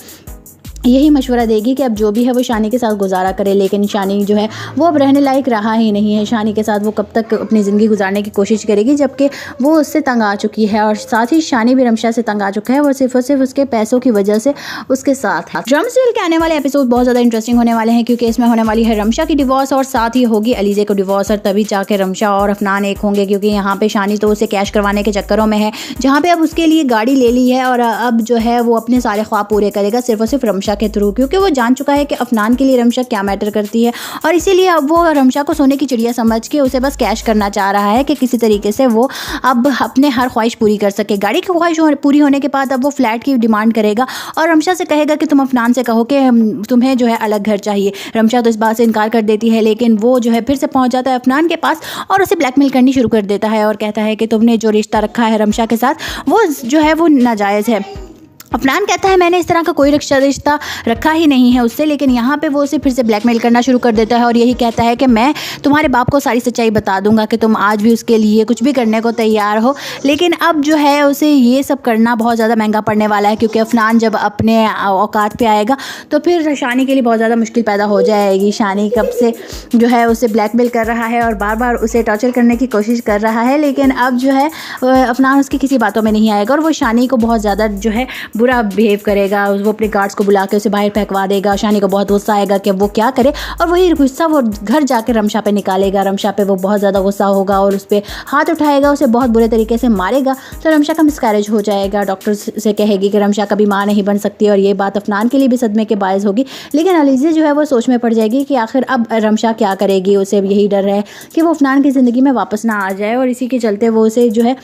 यही मशवरा देगी कि अब जो भी है वो शानी के साथ गुजारा करे। लेकिन शानी जो है वो अब रहने लायक रहा ही नहीं है। शानी के साथ वो कब तक अपनी ज़िंदगी गुजारने की कोशिश करेगी, जबकि वो उससे तंग आ चुकी है और साथ ही शानी भी रमशा से तंग आ चुका है। वो सिर्फ और सिर्फ उसके पैसों की वजह से उसके साथ है। ड्रम्सविल के आने वाले एपिसोड बहुत ज़्यादा इंटरेस्टिंग होने वाले हैं, क्योंकि इसमें होने वाली है रमशा की डिवोर्स और साथ ही होगी अलीज़ा को डिवोर्स और तभी जाके रमशा और अफनान एक होंगे, क्योंकि यहाँ पे शानी तो उसे कैश करवाने के चक्करों में है, जहाँ पे अब उसके लिए गाड़ी ले ली है और अब जो है वो अपने सारे ख्वाब पूरे करेगा सिर्फ और सिर्फ रमशा के थ्रू, क्योंकि वो जान चुका है कि अफनान के लिए रमशा क्या मैटर करती है और इसीलिए अब वो रमशा को सोने की चिड़िया समझ के उसे बस कैश करना चाह रहा है कि किसी तरीके से वो अब अपने हर ख्वाहिश पूरी कर सके। गाड़ी की ख्वाहिश पूरी होने के बाद अब वो फ्लैट की डिमांड करेगा और रमशा से कहेगा कि तुम अफनान से कहो कि तुम्हें जो है अलग घर चाहिए। रमशा तो इस बात से इनकार कर देती है, लेकिन वो जो है फिर से पहुंच जाता है अफनान के पास और उसे ब्लैकमेल करनी शुरू कर देता है और कहता है कि तुमने जो रिश्ता रखा है रमशा के साथ वो जो है वो नाजायज़ है। अफनान कहता है मैंने इस तरह का कोई रिश्ता रखा ही नहीं है उससे, लेकिन यहाँ पे वो उसे फिर से ब्लैकमेल करना शुरू कर देता है और यही कहता है कि मैं तुम्हारे बाप को सारी सच्चाई बता दूंगा कि तुम आज भी उसके लिए कुछ भी करने को तैयार हो। लेकिन अब जो है उसे ये सब करना बहुत ज़्यादा महंगा पड़ने वाला है, क्योंकि अफनान जब अपने औकात पे आएगा तो फिर शानी के लिए बहुत ज़्यादा मुश्किल पैदा हो जाएगी। शानी कब से जो है उसे ब्लैकमेल कर रहा है और बार बार उसे टॉर्चर करने की कोशिश कर रहा है, लेकिन अब जो है अफनान उसकी किसी बातों में नहीं आएगा और वो शानी को बहुत ज़्यादा जो है बुरा बिहेव करेगा, वो अपने गार्ड्स को बुला के उसे बाहर फेंकवा देगा। शानी को बहुत गुस्सा आएगा कि वो क्या करे, और वही गुस्सा वो घर जाकर रमशा पे निकालेगा। रमशा पे वो बहुत ज़्यादा गुस्सा होगा और उस पर हाथ उठाएगा, उसे बहुत बुरे तरीके से मारेगा। तो रमशा का मिसकैरेज हो जाएगा। डॉक्टर से कहेगी कि रमशा कभी माँ नहीं बन सकती, और ये बात अफनान के लिए भी सदमे के बायस होगी। लेकिन अलीज़ा जो है वो सोच में पड़ जाएगी कि आखिर अब रमशा क्या करेगी। उसे यही डर है कि वो अफनान की ज़िंदगी में वापस ना आ जाए, और इसी के चलते वो उसे जो है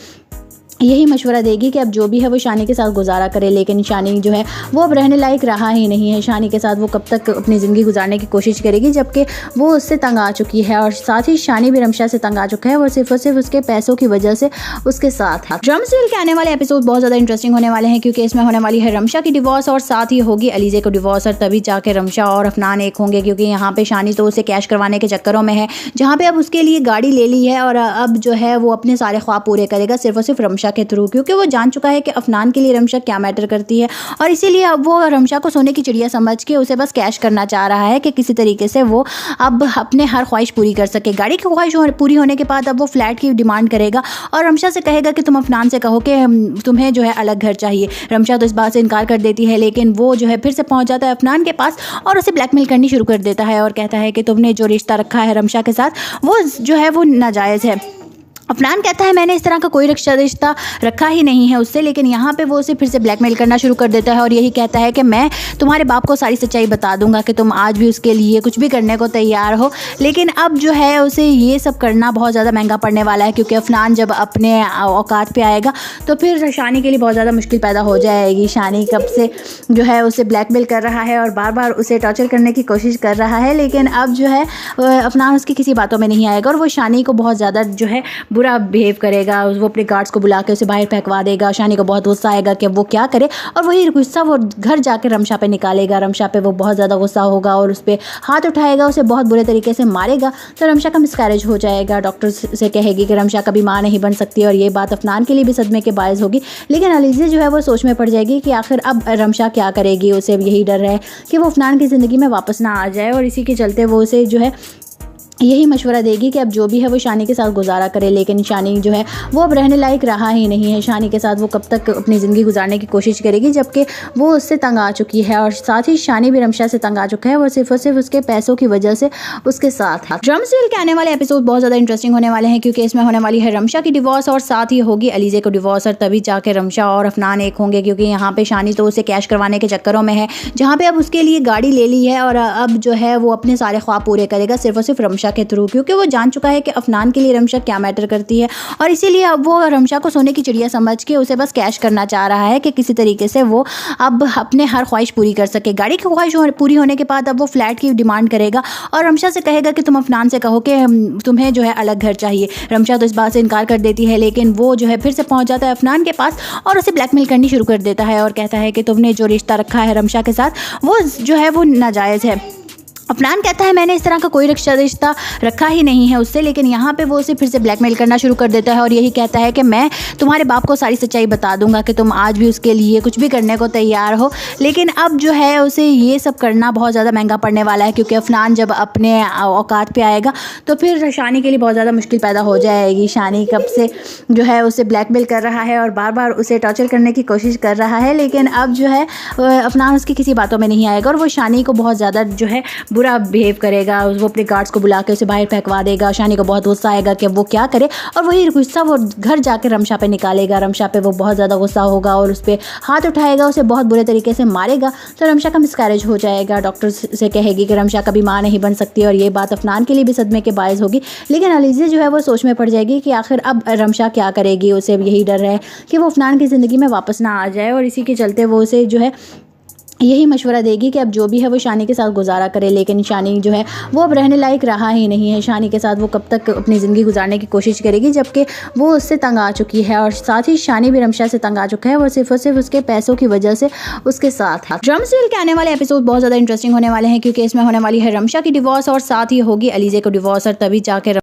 यही मशवरा देगी कि अब जो भी है वो शानी के साथ गुजारा करे। लेकिन शानी जो है वो अब रहने लायक रहा ही नहीं है। शानी के साथ वो कब तक अपनी ज़िंदगी गुजारने की कोशिश करेगी, जबकि वो उससे तंग आ चुकी है, और साथ ही शानी भी रमशा से तंग आ चुका है, वो सिर्फ और सिर्फ उसके पैसों की वजह से उसके साथ है। ड्रामा सीरियल के आने वाले एपिसोड बहुत ज़्यादा इंटरेस्टिंग होने वाले हैं, क्योंकि इसमें होने वाली है रमशा की डिवोर्स, और साथ ही होगी अलीज़ा को डिवोर्स, और तभी जाके रमशा और अफनान एक होंगे। क्योंकि यहाँ पे शानी तो उसे कैश करवाने के चक्करों में है, जहाँ पे अब उसके लिए गाड़ी ले ली है, और अब जो है वो अपने सारे ख्वाब पूरे करेगा सिर्फ और सिर्फ रमशा के थ्रू, क्योंकि वो जान चुका है कि अफनान के लिए रमशा क्या मैटर करती है। और इसीलिए अब वो रमशा को सोने की चिड़िया समझ के उसे बस कैश करना चाह रहा है कि किसी तरीके से वो अब अपने हर ख्वाहिश पूरी कर सके। गाड़ी की ख्वाहिश पूरी होने के बाद अब वो फ्लैट की डिमांड करेगा, और रमशा से कहेगा कि तुम अफनान से कहो कि तुम्हें जो है अलग घर चाहिए। रमशा तो इस बात से इनकार कर देती है, लेकिन वो जो है फिर से पहुंच जाता है अफनान के पास और उसे ब्लैकमेल करनी शुरू कर देता है, और कहता है कि तुमने जो रिश्ता रखा है रमशा के साथ वो जो है वो नाजायज़ है। अफनान कहता है मैंने इस तरह का कोई रिश्ता रखा ही नहीं है उससे, लेकिन यहाँ पे वो उसे फिर से ब्लैकमेल करना शुरू कर देता है, और यही कहता है कि मैं तुम्हारे बाप को सारी सच्चाई बता दूंगा कि तुम आज भी उसके लिए कुछ भी करने को तैयार हो। लेकिन अब जो है उसे ये सब करना बहुत ज़्यादा महंगा पड़ने वाला है, क्योंकि अफनान जब अपने औकात पे आएगा तो फिर शानी के लिए बहुत ज़्यादा मुश्किल पैदा हो जाएगी। शानी कब से जो है उसे ब्लैकमेल कर रहा है और बार बार उसे टॉर्चर करने की कोशिश कर रहा है, लेकिन अब जो है अफनान उसकी किसी बातों में नहीं आएगा, और वो शानी को बहुत ज़्यादा जो है बुरा बिहेव करेगा। वो अपने गार्ड्स को बुला के उसे बाहर फेंकवा देगा। शानी को बहुत गुस्सा आएगा कि वो क्या करे, और वही गुस्सा वो घर जाकर रमशा पे निकालेगा। रमशा पे वो बहुत ज़्यादा गुस्सा होगा और उस पर हाथ उठाएगा, उसे बहुत बुरे तरीके से मारेगा। तो रमशा का मिसकैरेज हो जाएगा। डॉक्टर से कहेगी कि रमशा कभी माँ नहीं बन सकती, और ये बात अफनान के लिए भी सदमे के बायस होगी। लेकिन अलीज़ा जो है वो सोच में पड़ जाएगी कि आखिर अब रमशा क्या करेगी। उसे यही डर है कि वो अफनान की ज़िंदगी में वापस ना आ जाए, और इसी के चलते वो उसे जो है यही मशवरा देगी कि अब जो भी है वो शानी के साथ गुजारा करे। लेकिन शानी जो है वो अब रहने लायक रहा ही नहीं है। शानी के साथ वो कब तक अपनी ज़िंदगी गुजारने की कोशिश करेगी, जबकि वो उससे तंग आ चुकी है, और साथ ही शानी भी रमशा से तंग आ चुका है, वो सिर्फ और सिर्फ उसके पैसों की वजह से उसके साथ है। ड्रामा सीरियल के आने वाले एपिसोड बहुत ज़्यादा इंटरेस्टिंग होने वाले हैं, क्योंकि इसमें होने वाली है रमशा की डिवोर्स, और साथ ही होगी अलीज़ा को डिवोर्स, और तभी जाके रमशा और अफनान एक होंगे। क्योंकि यहाँ पे शानी तो उसे कैश करवाने के चक्करों में है, जहाँ पे अब उसके लिए गाड़ी ले ली है, और अब जो है वो अपने सारे ख्वाब पूरे करेगा सिर्फ और सिर्फ रमशा के थ्रू, क्योंकि वो जान चुका है कि अफनान के लिए रमशा क्या मैटर करती है। और इसीलिए अब वो रमशा को सोने की चिड़िया समझ के उसे बस कैश करना चाह रहा है कि किसी तरीके से वो अब अपने हर ख्वाहिश पूरी कर सके। गाड़ी की ख्वाहिश पूरी होने के बाद अब वो फ्लैट की डिमांड करेगा, और रमशा से कहेगा कि तुम अफनान से कहो कि तुम्हें जो है अलग घर चाहिए। रमशा तो इस बात से इनकार कर देती है, लेकिन वो जो है फिर से पहुंच जाता है अफनान के पास और उसे ब्लैकमेल करनी शुरू कर देता है, और कहता है कि तुमने जो रिश्ता रखा है रमशा के साथ वो जो है वो नाजायज़ है। अफनान कहता है मैंने इस तरह का कोई रिश्ता रखा ही नहीं है उससे, लेकिन यहाँ पे वो उसे फिर से ब्लैकमेल करना शुरू कर देता है, और यही कहता है कि मैं तुम्हारे बाप को सारी सच्चाई बता दूंगा कि तुम आज भी उसके लिए कुछ भी करने को तैयार हो। लेकिन अब जो है उसे ये सब करना बहुत ज़्यादा महंगा पड़ने वाला है, क्योंकि अफनान जब अपने औकात पे आएगा तो फिर शानी के लिए बहुत ज़्यादा मुश्किल पैदा हो जाएगी। शानी कब से जो है उसे ब्लैकमेल कर रहा है और बार बार उसे टॉर्चर करने की कोशिश कर रहा है, लेकिन अब जो है अफनान उसकी किसी बातों में नहीं आएगा, और वो शानी को बहुत ज़्यादा जो है बुरा बिहेव करेगा। वो अपने गार्ड्स को बुला के उसे बाहर फेंकवा देगा। शानी को बहुत गुस्सा आएगा कि वो क्या करे, और वही गुस्सा वो घर जाकर रमशा पे निकालेगा। रमशा पे वो बहुत ज़्यादा गुस्सा होगा और उस पर हाथ उठाएगा, उसे बहुत बुरे तरीके से मारेगा। तो रमशा का मिसकैरेज हो जाएगा। डॉक्टर से कहेगी कि रमशा कभी माँ नहीं बन सकती, और ये बात अफनान के लिए भी सदमे के बायस होगी। लेकिन अलीज़ा जो है वो सोच में पड़ जाएगी कि आखिर अब रमशा क्या करेगी। उसे यही डर है कि वो अफनान की ज़िंदगी में वापस ना आ जाए, और इसी के चलते वो उसे जो है यही मशवरा देगी कि अब जो भी है वो शानी के साथ गुजारा करे। लेकिन शानी जो है वो अब रहने लायक रहा ही नहीं है। शानी के साथ वो कब तक अपनी ज़िंदगी गुजारने की कोशिश करेगी, जबकि वो उससे तंग आ चुकी है, और साथ ही शानी भी रमशा से तंग आ चुका है, वो सिर्फ और सिर्फ उसके पैसों की वजह से उसके साथ है। ड्रामा सीरियल के आने वाले एपिसोड बहुत ज़्यादा इंटरेस्टिंग होने वाले हैं, क्योंकि इसमें होने वाली है रमशा की डिवोर्स, और साथ ही होगी अलीज़ा को डिवोर्स, और तभी जाके